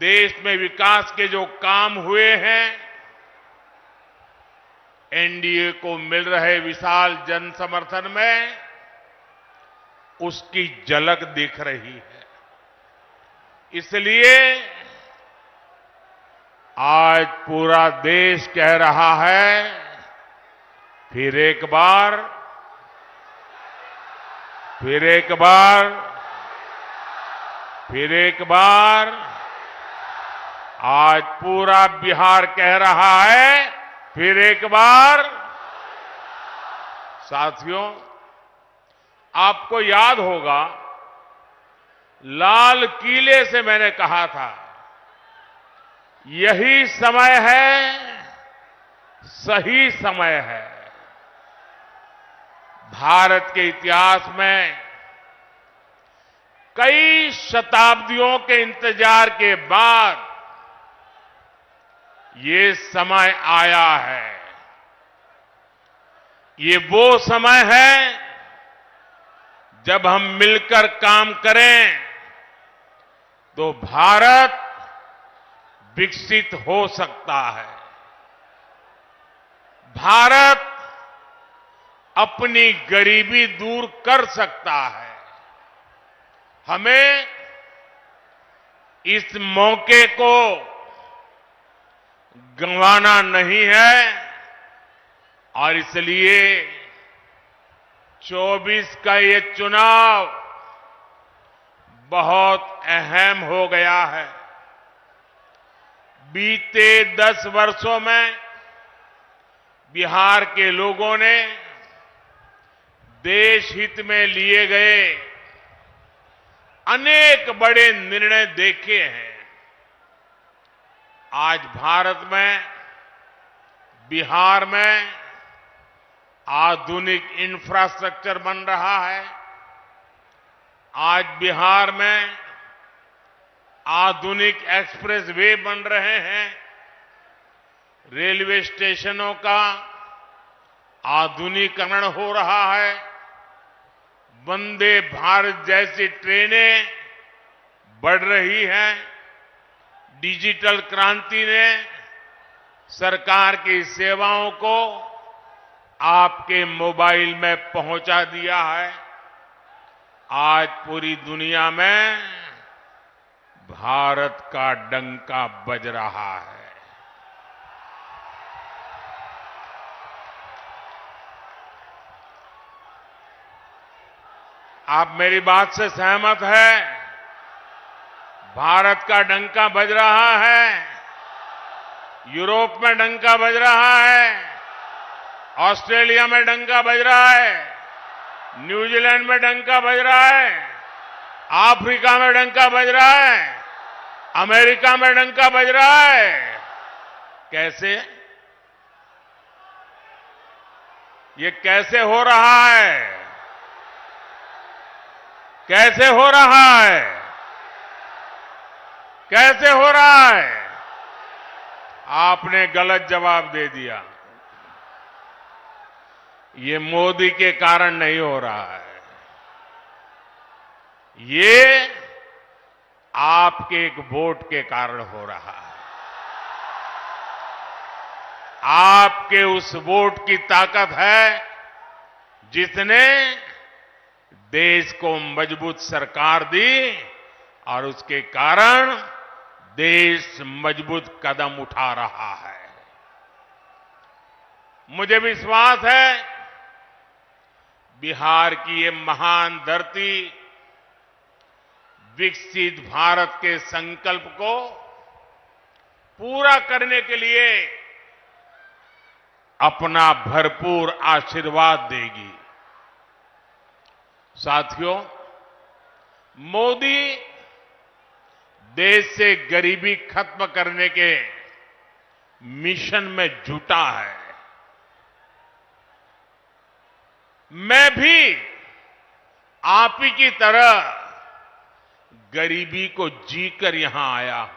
देश में विकास के जो काम हुए हैं, एनडीए को मिल रहे विशाल जन समर्थन में उसकी झलक दिख रही है। इसलिए आज पूरा देश कह रहा है, फिर एक बार, फिर एक बार, फिर एक बार, आज पूरा बिहार कह रहा है, फिर एक बार। साथियों, आपको याद होगा लाल किले से मैंने कहा था, यही समय है, सही समय है। भारत के इतिहास में कई शताब्दियों के इंतजार के बाद ये समय आया है। ये वो समय है जब हम मिलकर काम करें तो भारत विकसित हो सकता है। भारत अपनी गरीबी दूर कर सकता है। हमें इस मौके को गंवाना नहीं है। और इसलिए 24 का ये चुनाव बहुत अहम हो गया है। बीते 10 वर्षों में बिहार के लोगों ने देश हित में लिए गए अनेक बड़े निर्णय देखे हैं। आज भारत में, बिहार में आधुनिक इंफ्रास्ट्रक्चर बन रहा है। आज बिहार में आधुनिक एक्सप्रेस वे बन रहे हैं। रेलवे स्टेशनों का आधुनिकीकरण हो रहा है। वंदे भारत जैसी ट्रेनें बढ़ रही हैं। डिजिटल क्रांति ने सरकार की सेवाओं को आपके मोबाइल में पहुंचा दिया है। आज पूरी दुनिया में भारत का डंका बज रहा है। आप मेरी बात से सहमत हैं? भारत का डंका बज रहा है। यूरोप में डंका बज रहा है। ऑस्ट्रेलिया में डंका बज रहा है। न्यूजीलैंड में डंका बज रहा है। अफ्रीका में डंका बज रहा है। अमेरिका में डंका बज रहा है। कैसे? ये कैसे हो रहा है? कैसे हो रहा है? कैसे हो रहा है? आपने गलत जवाब दे दिया। ये मोदी के कारण नहीं हो रहा है। ये आपके एक वोट के कारण हो रहा है। आपके उस वोट की ताकत है जिसने देश को मजबूत सरकार दी और उसके कारण देश मजबूत कदम उठा रहा है। मुझे विश्वास है बिहार की ये महान धरती विकसित भारत के संकल्प को पूरा करने के लिए अपना भरपूर आशीर्वाद देगी। साथियों, मोदी देश से गरीबी खत्म करने के मिशन में जुटा है। मैं भी आप ही की तरह गरीबी को जीकर यहां आया हूं।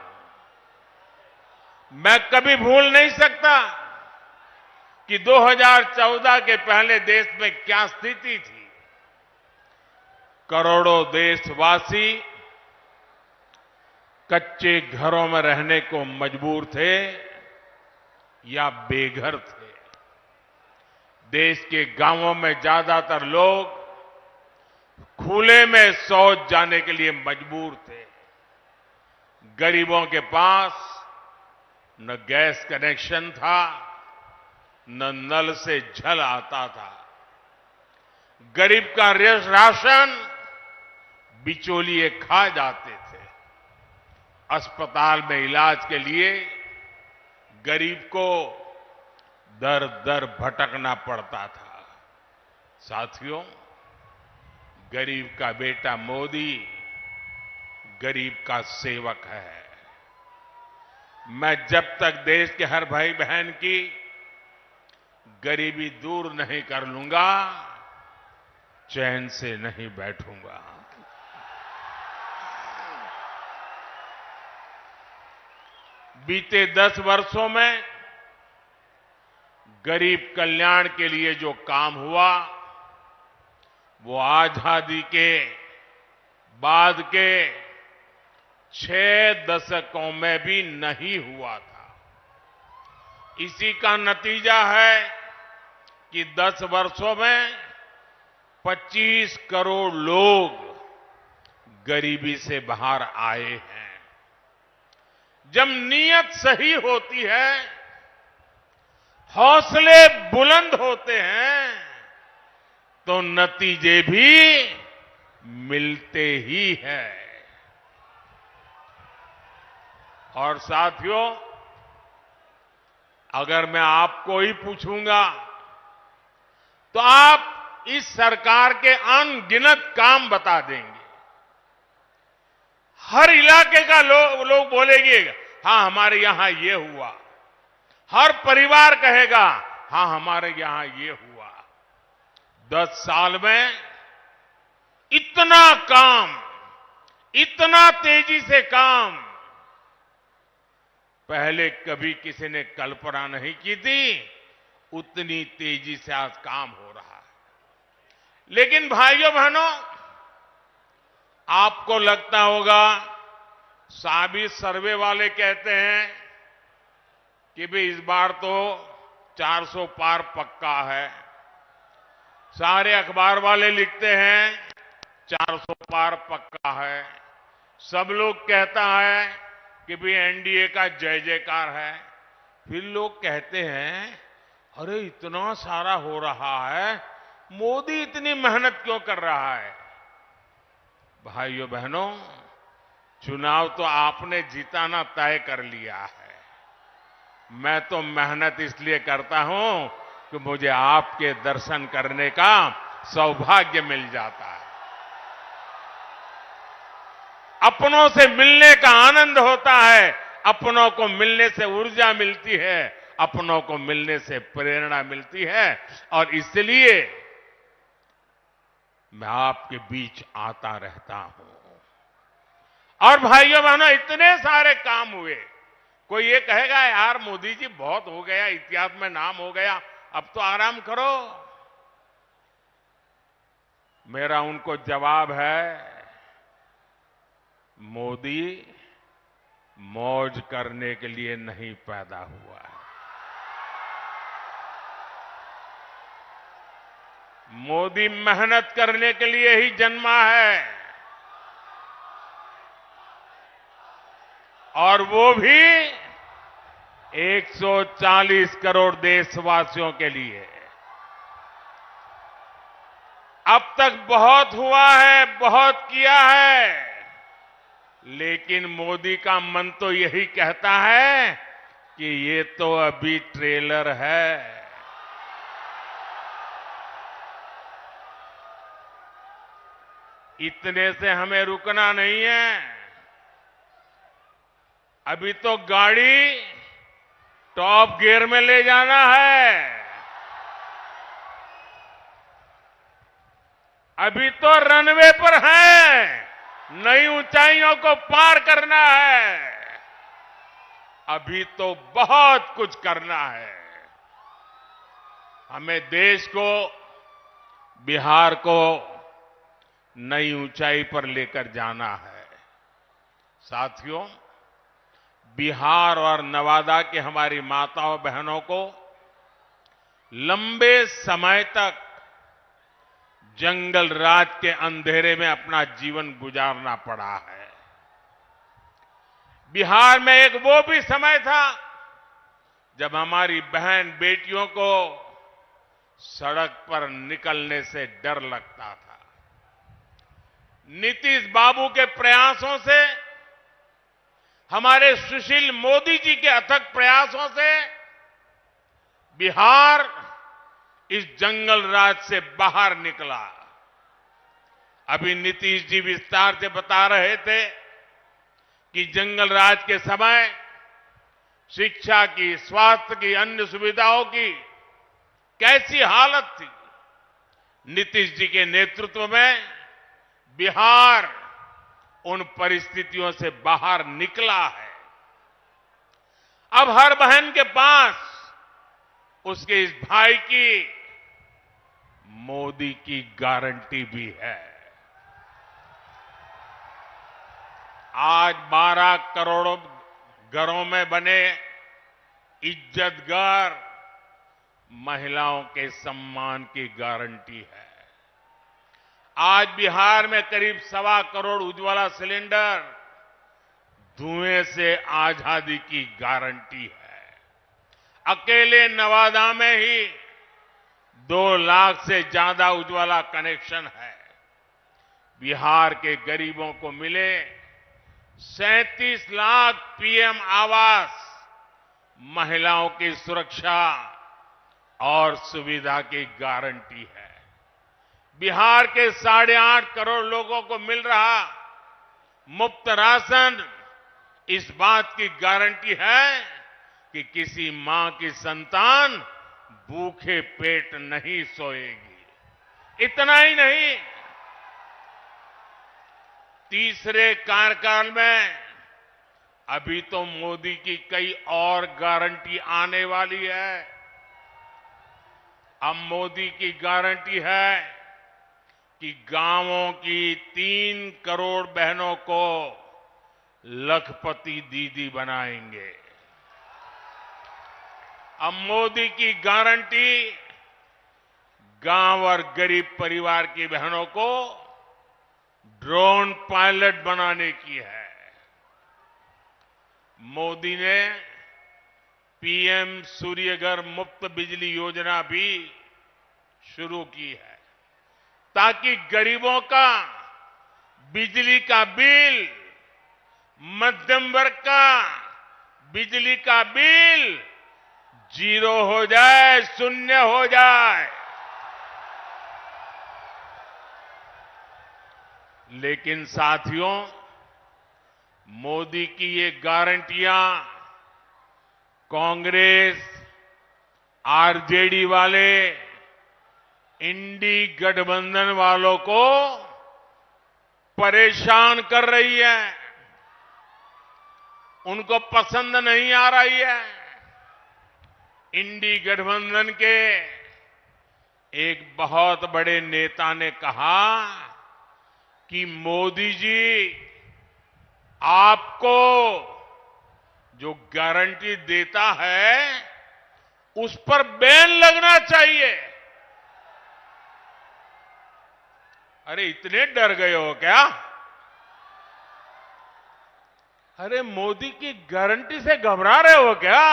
मैं कभी भूल नहीं सकता कि 2014 के पहले देश में क्या स्थिति थी। करोड़ों देशवासी कच्चे घरों में रहने को मजबूर थे या बेघर थे। देश के गांवों में ज्यादातर लोग खुले में शौच जाने के लिए मजबूर थे। गरीबों के पास न गैस कनेक्शन था, न नल से जल आता था। गरीब का राशन बिचौलिए खा जाते थे। अस्पताल में इलाज के लिए गरीब को दर दर भटकना पड़ता था। साथियों, गरीब का बेटा मोदी गरीब का सेवक है। मैं जब तक देश के हर भाई बहन की गरीबी दूर नहीं कर लूंगा, चैन से नहीं बैठूंगा। बीते 10 वर्षों में गरीब कल्याण के लिए जो काम हुआ, वो आजादी के बाद के 6 दशकों में भी नहीं हुआ था। इसी का नतीजा है कि 10 वर्षों में 25 करोड़ लोग गरीबी से बाहर आए हैं। जब नीयत सही होती है हौसले बुलंद होते हैं तो नतीजे भी मिलते ही हैं। और साथियों, अगर मैं आपको ही पूछूंगा तो आप इस सरकार के अनगिनत काम बता देंगे। हर इलाके का लोग बोलेंगे, हाँ हमारे यहां ये हुआ। हर परिवार कहेगा, हाँ हमारे यहां ये हुआ। 10 साल में इतना काम, इतना तेजी से काम पहले कभी किसी ने कल्पना नहीं की थी। उतनी तेजी से आज काम हो रहा है। लेकिन भाइयों बहनों, आपको लगता होगा साबी सर्वे वाले कहते हैं कि भाई इस बार तो 400 पार पक्का है। सारे अखबार वाले लिखते हैं 400 पार पक्का है। सब लोग कहता है कि भाई एनडीए का जय जयकार है। फिर लोग कहते हैं, अरे इतना सारा हो रहा है, मोदी इतनी मेहनत क्यों कर रहा है? भाइयों बहनों, चुनाव तो आपने जिताना तय कर लिया है। मैं तो मेहनत इसलिए करता हूं कि मुझे आपके दर्शन करने का सौभाग्य मिल जाता है। अपनों से मिलने का आनंद होता है। अपनों को मिलने से ऊर्जा मिलती है, अपनों को मिलने से प्रेरणा मिलती है। और इसलिए मैं आपके बीच आता रहता हूं। और भाइयों बहनों, इतने सारे काम हुए। कोई ये कहेगा, यार मोदी जी बहुत हो गया, इतिहास में नाम हो गया, अब तो आराम करो। मेरा उनको जवाब है, मोदी मौज करने के लिए नहीं पैदा हुआ है। मोदी मेहनत करने के लिए ही जन्मा है। और वो भी 140 करोड़ देशवासियों के लिए। अब तक बहुत हुआ है, बहुत किया है, लेकिन मोदी का मन तो यही कहता है कि ये तो अभी ट्रेलर है। इतने से हमें रुकना नहीं है। अभी तो गाड़ी टॉप गियर में ले जाना है। अभी तो रनवे पर है, नई ऊंचाइयों को पार करना है। अभी तो बहुत कुछ करना है। हमें देश को, बिहार को नई ऊंचाई पर लेकर जाना है। साथियों, बिहार और नवादा के हमारी माताओं बहनों को लंबे समय तक जंगल राज के अंधेरे में अपना जीवन गुजारना पड़ा है। बिहार में एक वो भी समय था जब हमारी बहन बेटियों को सड़क पर निकलने से डर लगता था। नीतीश बाबू के प्रयासों से, हमारे सुशील मोदी जी के अथक प्रयासों से बिहार इस जंगल राज से बाहर निकला। अभी नीतीश जी विस्तार से बता रहे थे कि जंगल राज के समय शिक्षा की, स्वास्थ्य की, अन्य सुविधाओं की कैसी हालत थी। नीतीश जी के नेतृत्व में बिहार उन परिस्थितियों से बाहर निकला है। अब हर बहन के पास उसके इस भाई की मोदी की गारंटी भी है। आज 12 करोड़ घरों में बने इज्जत घर महिलाओं के सम्मान की गारंटी है। आज बिहार में करीब 1.25 करोड़ उज्ज्वला सिलेंडर धुएं से आजादी की गारंटी है। अकेले नवादा में ही 2 लाख से ज्यादा उज्ज्वला कनेक्शन है। बिहार के गरीबों को मिले 37 लाख पीएम आवास, महिलाओं की सुरक्षा और सुविधा की गारंटी है। बिहार के 8.5 करोड़ लोगों को मिल रहा मुफ्त राशन इस बात की गारंटी है कि किसी मां की संतान भूखे पेट नहीं सोएगी। इतना ही नहीं, तीसरे कार्यकाल में अभी तो मोदी की कई और गारंटी आने वाली है। अब मोदी की गारंटी है कि गांवों की 3 करोड़ बहनों को लखपति दीदी बनाएंगे। अब मोदी की गारंटी गांव और गरीब परिवार की बहनों को ड्रोन पायलट बनाने की है। मोदी ने पीएम सूर्यघर मुफ्त बिजली योजना भी शुरू की है ताकि गरीबों का बिजली का बिल, मध्यम वर्ग का बिजली का बिल 0 हो जाए, शून्य हो जाए। लेकिन साथियों, मोदी की ये गारंटियां कांग्रेस, आरजेडी वाले, इंडी गठबंधन वालों को परेशान कर रही है, उनको पसंद नहीं आ रही है। इंडी गठबंधन के एक बहुत बड़े नेता ने कहा कि मोदी जी, आपको जो गारंटी देता है उस पर बैन लगना चाहिए। अरे इतने डर गए हो क्या? अरे मोदी की गारंटी से घबरा रहे हो क्या?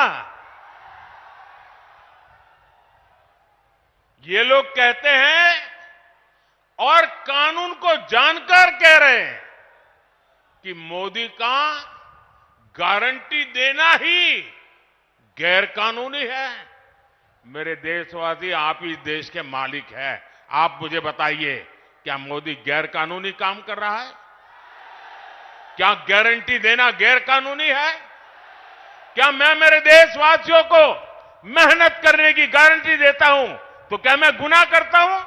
ये लोग कहते हैं और कानून को जानकर कह रहे हैं कि मोदी का गारंटी देना ही गैर कानूनी है। मेरे देशवासी, आप ही देश के मालिक हैं। आप मुझे बताइए, क्या मोदी गैर कानूनी काम कर रहा है? क्या गारंटी देना गैर कानूनी है? क्या मैं मेरे देशवासियों को मेहनत करने की गारंटी देता हूं तो क्या मैं गुनाह करता हूं?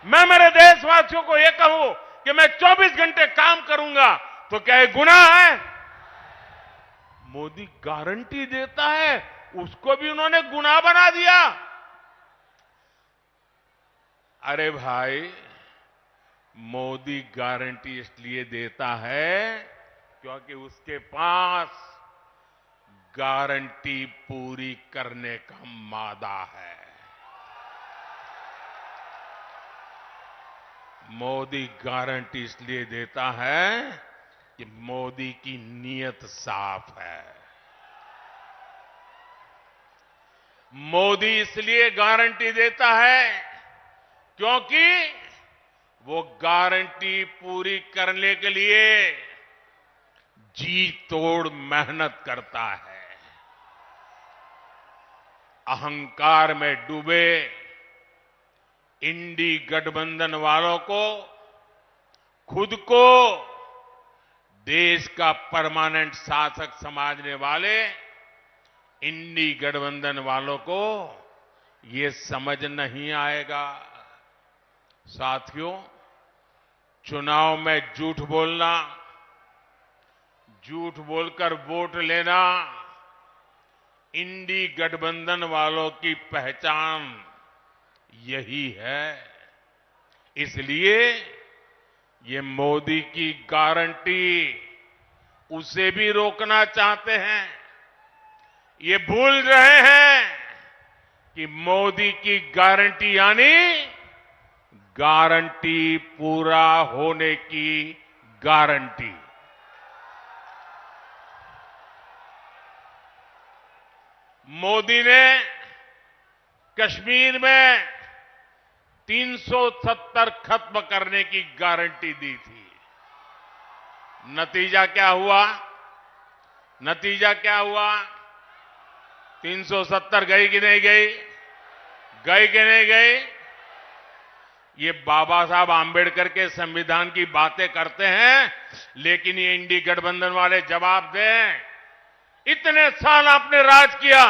मैं मेरे देशवासियों को यह कहूं कि मैं 24 घंटे काम करूंगा तो क्या ये गुनाह है? मोदी गारंटी देता है, उसको भी उन्होंने गुनाह बना दिया। अरे भाई, मोदी गारंटी इसलिए देता है क्योंकि उसके पास गारंटी पूरी करने का मादा है। मोदी गारंटी इसलिए देता है कि मोदी की नीयत साफ है। मोदी इसलिए गारंटी देता है क्योंकि वो गारंटी पूरी करने के लिए जी तोड़ मेहनत करता है। अहंकार में डूबे इंडी गठबंधन वालों को खुद को देश का परमानेंट शासक समझने वाले इंडी गठबंधन वालों को ये समझ नहीं आएगा। साथियों, चुनाव में झूठ बोलना, झूठ बोलकर वोट लेना इंडी गठबंधन वालों की पहचान यही है। इसलिए ये मोदी की गारंटी उसे भी रोकना चाहते हैं। ये भूल रहे हैं कि मोदी की गारंटी यानी गारंटी पूरा होने की गारंटी। मोदी ने कश्मीर में 370 खत्म करने की गारंटी दी थी। नतीजा क्या हुआ? नतीजा क्या हुआ? 370 गई कि नहीं गई? गई कि नहीं गई? ये बाबा साहब आंबेडकर के संविधान की बातें करते हैं, लेकिन ये इंडी गठबंधन वाले जवाब दें। इतने साल आपने राज किया,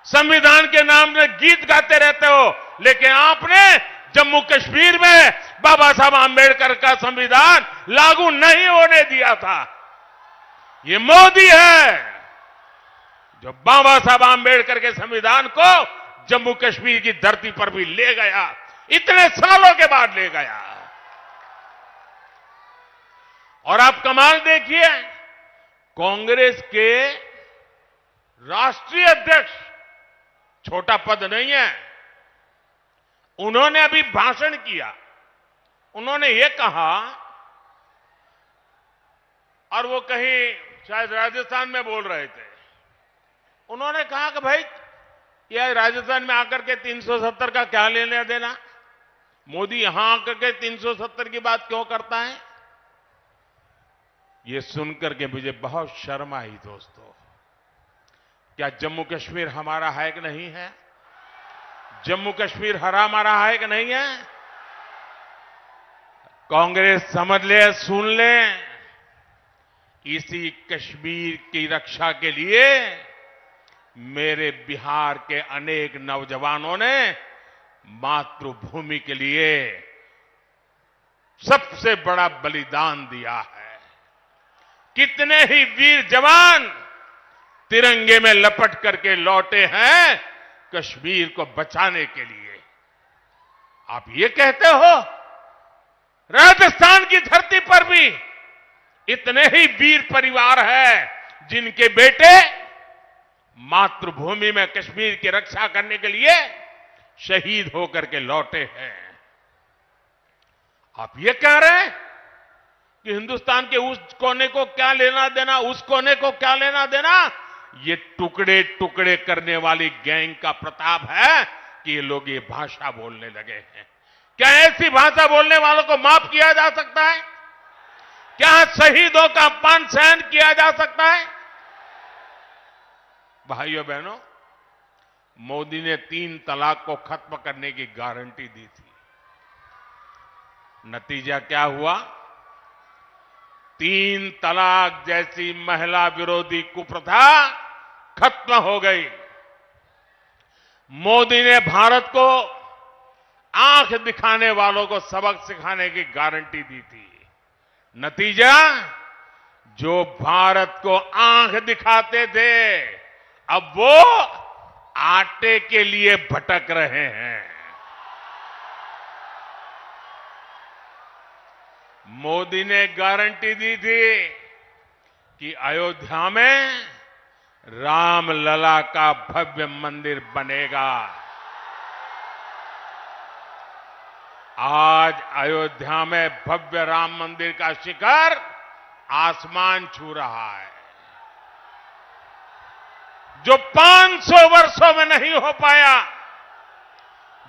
संविधान के नाम में गीत गाते रहते हो, लेकिन आपने जम्मू कश्मीर में बाबा साहब आंबेडकर का संविधान लागू नहीं होने दिया था। ये मोदी है जो बाबा साहब आंबेडकर के संविधान को जम्मू कश्मीर की धरती पर भी ले गया, इतने सालों के बाद ले गया। और आप कमाल देखिए, कांग्रेस के राष्ट्रीय अध्यक्ष, छोटा पद नहीं है, उन्होंने अभी भाषण किया। उन्होंने ये कहा, और वो कहीं शायद राजस्थान में बोल रहे थे, उन्होंने कहा कि भाई ये राजस्थान में आकर के 370 का क्या लेना देना, मोदी यहां आकर के 370 की बात क्यों करता है। ये सुनकर के मुझे बहुत शर्म आई दोस्तों। क्या जम्मू कश्मीर हमारा है कि नहीं है? जम्मू कश्मीर हमारा है कि नहीं है? कांग्रेस समझ ले, सुन ले, इसी कश्मीर की रक्षा के लिए मेरे बिहार के अनेक नौजवानों ने मातृभूमि के लिए सबसे बड़ा बलिदान दिया है। कितने ही वीर जवान तिरंगे में लपट करके लौटे हैं कश्मीर को बचाने के लिए। आप ये कहते हो राजस्थान की धरती पर भी इतने ही वीर परिवार हैं जिनके बेटे मातृभूमि में कश्मीर की रक्षा करने के लिए शहीद होकर के लौटे हैं। आप ये कह रहे हैं कि हिंदुस्तान के उस कोने को क्या लेना देना, उस कोने को क्या लेना देना। ये टुकड़े टुकड़े करने वाली गैंग का प्रताप है कि ये लोग ये भाषा बोलने लगे हैं। क्या ऐसी भाषा बोलने वालों को माफ किया जा सकता है? क्या शहीदों का अपमान सहन किया जा सकता है? भाइयों बहनों, मोदी ने 3 तलाक को खत्म करने की गारंटी दी थी। नतीजा क्या हुआ? 3 तलाक जैसी महिला विरोधी कुप्रथा खत्म हो गई। मोदी ने भारत को आंख दिखाने वालों को सबक सिखाने की गारंटी दी थी। नतीजा, जो भारत को आंख दिखाते थे अब वो आटे के लिए भटक रहे हैं। मोदी ने गारंटी दी थी कि अयोध्या में रामलला का भव्य मंदिर बनेगा। आज अयोध्या में भव्य राम मंदिर का शिखर आसमान छू रहा है। जो 500 वर्षों में नहीं हो पाया,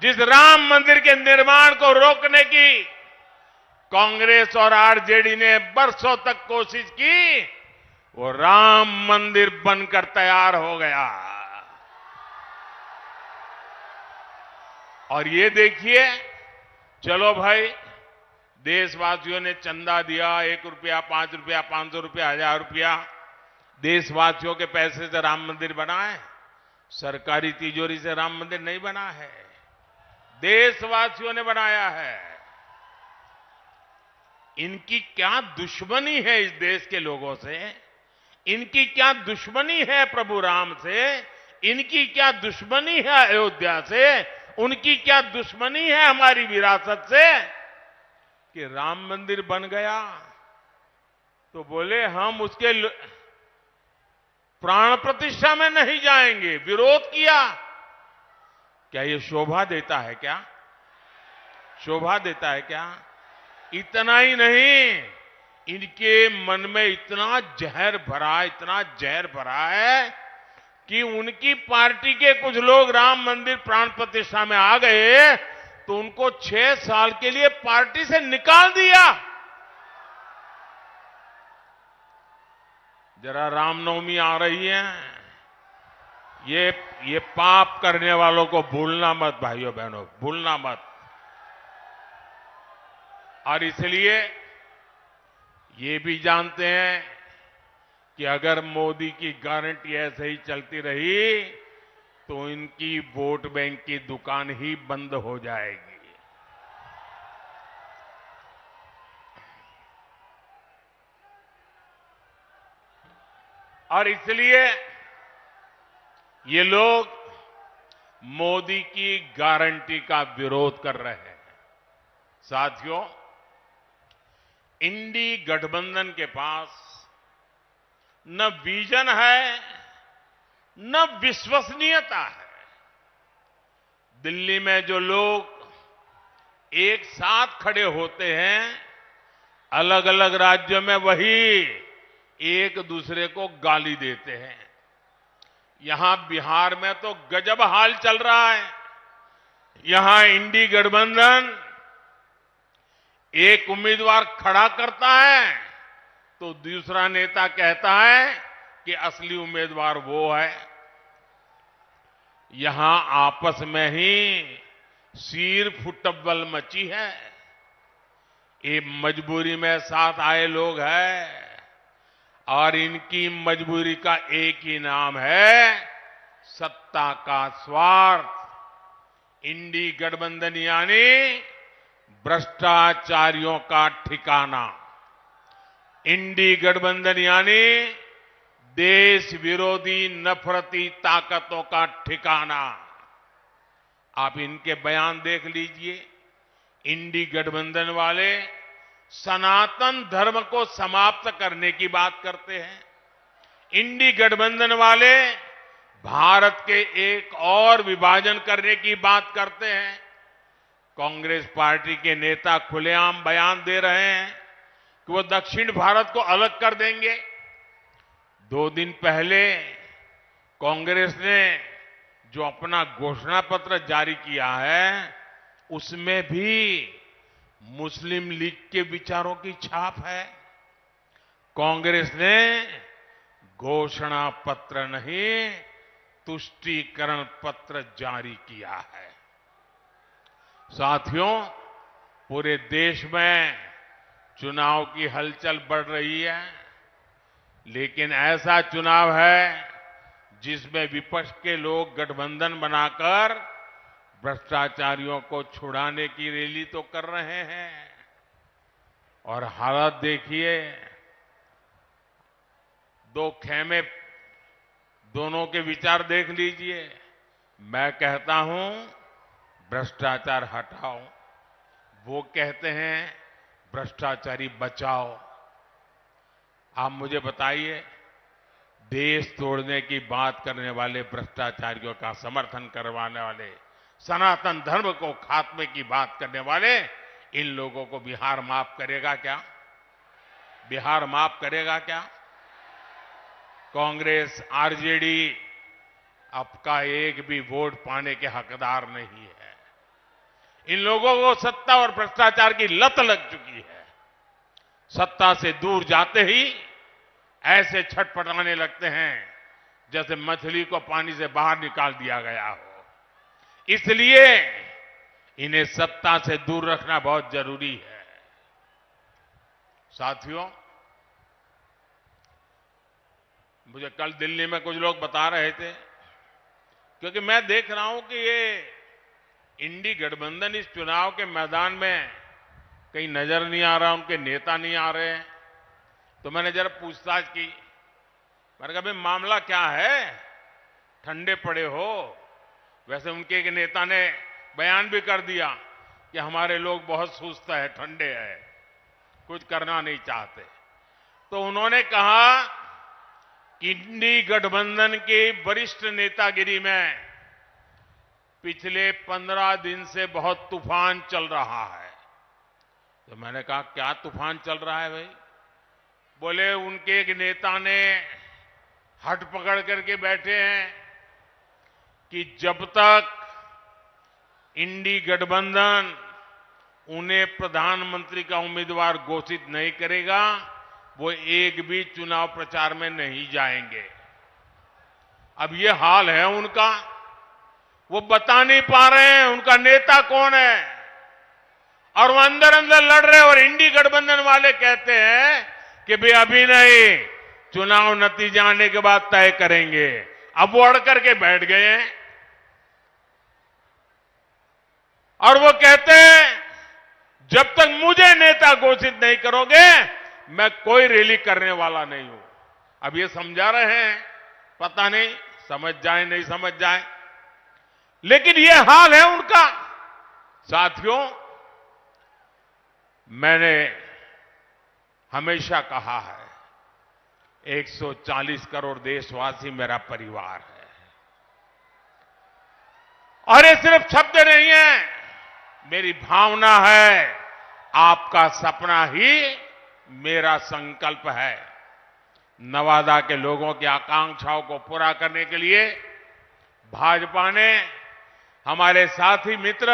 जिस राम मंदिर के निर्माण को रोकने की कांग्रेस और आरजेडी ने बरसों तक कोशिश की, वो राम मंदिर बनकर तैयार हो गया। और ये देखिए, चलो भाई, देशवासियों ने चंदा दिया, 1 रुपया, 5 रुपया, 500 रुपया, 1000 रुपया, देशवासियों के पैसे से राम मंदिर बना है। सरकारी तिजोरी से राम मंदिर नहीं बना है, देशवासियों ने बनाया है। इनकी क्या दुश्मनी है इस देश के लोगों से? इनकी क्या दुश्मनी है प्रभु राम से? इनकी क्या दुश्मनी है अयोध्या से? उनकी क्या दुश्मनी है हमारी विरासत से कि राम मंदिर बन गया तो बोले हम उसके प्राण प्रतिष्ठा में नहीं जाएंगे, विरोध किया। क्या ये शोभा देता है क्या? शोभा देता है क्या? इतना ही नहीं, इनके मन में इतना जहर भरा है कि उनकी पार्टी के कुछ लोग राम मंदिर प्राण प्रतिष्ठा में आ गए तो उनको 6 साल के लिए पार्टी से निकाल दिया। जरा रामनवमी आ रही है, ये पाप करने वालों को भूलना मत भाइयों बहनों, भूलना मत। और इसलिए ये भी जानते हैं कि अगर मोदी की गारंटी ऐसे ही चलती रही तो इनकी वोट बैंक की दुकान ही बंद हो जाएगी। और इसलिए ये लोग मोदी की गारंटी का विरोध कर रहे हैं। साथियों, इंडी गठबंधन के पास न विजन है न विश्वसनीयता है। दिल्ली में जो लोग एक साथ खड़े होते हैं, अलग अलग राज्यों में वही एक दूसरे को गाली देते हैं। यहां बिहार में तो गजब हाल चल रहा है। यहां इंडी गठबंधन एक उम्मीदवार खड़ा करता है तो दूसरा नेता कहता है कि असली उम्मीदवार वो है। यहां आपस में ही सिर फुटबल मची है। ये मजबूरी में साथ आए लोग हैं और इनकी मजबूरी का एक ही नाम है सत्ता का स्वार्थ। इंडी गठबंधन यानी भ्रष्टाचारियों का ठिकाना। इंडी गठबंधन यानी देश विरोधी नफरती ताकतों का ठिकाना। आप इनके बयान देख लीजिए। इंडी गठबंधन वाले सनातन धर्म को समाप्त करने की बात करते हैं। इंडी गठबंधन वाले भारत के एक और विभाजन करने की बात करते हैं। कांग्रेस पार्टी के नेता खुलेआम बयान दे रहे हैं कि वो दक्षिण भारत को अलग कर देंगे। 2 दिन पहले कांग्रेस ने जो अपना घोषणा पत्र जारी किया है उसमें भी मुस्लिम लीग के विचारों की छाप है। कांग्रेस ने घोषणा पत्र नहीं, तुष्टीकरण पत्र जारी किया है। साथियों, पूरे देश में चुनाव की हलचल बढ़ रही है, लेकिन ऐसा चुनाव है जिसमें विपक्ष के लोग गठबंधन बनाकर भ्रष्टाचारियों को छुड़ाने की रैली तो कर रहे हैं। और हालत देखिए, 2 खेमे, दोनों के विचार देख लीजिए। मैं कहता हूं भ्रष्टाचार हटाओ, वो कहते हैं भ्रष्टाचारी बचाओ। आप मुझे बताइए, देश तोड़ने की बात करने वाले भ्रष्टाचारियों का समर्थन करवाने वाले, सनातन धर्म को खात्मे की बात करने वाले, इन लोगों को बिहार माफ करेगा क्या? बिहार माफ करेगा क्या? कांग्रेस, आरजेडी आपका एक भी वोट पाने के हकदार नहीं है। इन लोगों को सत्ता और भ्रष्टाचार की लत लग चुकी है। सत्ता से दूर जाते ही ऐसे छटपटाने लगते हैं जैसे मछली को पानी से बाहर निकाल दिया गया हो। इसलिए इन्हें सत्ता से दूर रखना बहुत जरूरी है। साथियों, मुझे कल दिल्ली में कुछ लोग बता रहे थे, क्योंकि मैं देख रहा हूं कि ये इंडी गठबंधन इस चुनाव के मैदान में कहीं नजर नहीं आ रहा, उनके नेता नहीं आ रहे हैं। तो मैंने जरा पूछताछ की। मैंने कहा, भाई मामला क्या है, ठंडे पड़े हो? वैसे उनके एक नेता ने बयान भी कर दिया कि हमारे लोग बहुत सुस्त है, ठंडे है, कुछ करना नहीं चाहते। तो उन्होंने कहा कि इंडी गठबंधन के वरिष्ठ नेतागिरी में पिछले 15 दिन से बहुत तूफान चल रहा है। तो मैंने कहा, क्या तूफान चल रहा है भाई? बोले उनके एक नेता ने हट पकड़ करके बैठे हैं कि जब तक इंडी गठबंधन उन्हें प्रधानमंत्री का उम्मीदवार घोषित नहीं करेगा, वो एक भी चुनाव प्रचार में नहीं जाएंगे। अब ये हाल है उनका, वो बता नहीं पा रहे हैं उनका नेता कौन है, और वो अंदर अंदर लड़ रहे हैं। और इंडी गठबंधन वाले कहते हैं कि भाई अभी नहीं, चुनाव नतीजा आने के बाद तय करेंगे। अब वो अड़ करके बैठ गए हैं और वो कहते हैं जब तक मुझे नेता घोषित नहीं करोगे मैं कोई रैली करने वाला नहीं हूं। अब ये समझा रहे हैं, पता नहीं समझ जाए नहीं समझ जाए, लेकिन ये हाल है उनका। साथियों, मैंने हमेशा कहा है 140 करोड़ देशवासी मेरा परिवार है, और ये सिर्फ शब्द नहीं है, मेरी भावना है। आपका सपना ही मेरा संकल्प है। नवादा के लोगों की आकांक्षाओं को पूरा करने के लिए भाजपा ने हमारे साथी मित्र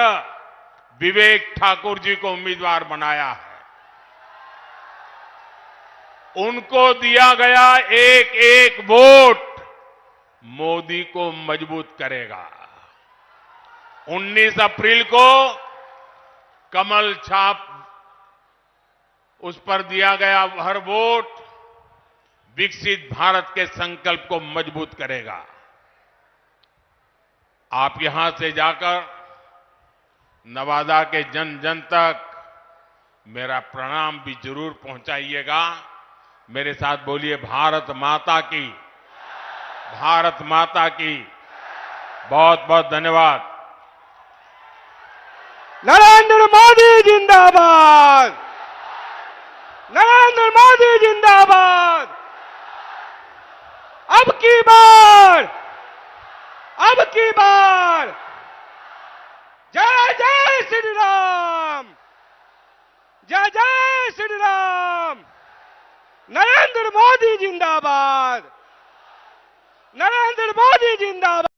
विवेक ठाकुर जी को उम्मीदवार बनाया है। उनको दिया गया एक एक वोट मोदी को मजबूत करेगा। 19 अप्रैल को कमल छाप उस पर दिया गया हर वोट विकसित भारत के संकल्प को मजबूत करेगा। आप यहां से जाकर नवादा के जन जन तक मेरा प्रणाम भी जरूर पहुंचाइएगा। मेरे साथ बोलिए भारत माता की, भारत माता की। बहुत बहुत धन्यवाद। नरेंद्र मोदी जिंदाबाद, नरेंद्र मोदी जिंदाबाद। अब की बार, अब की बार जय जय श्री राम, जय जय श्री राम। नरेंद्र मोदी जिंदाबाद, नरेंद्र मोदी जिंदाबाद।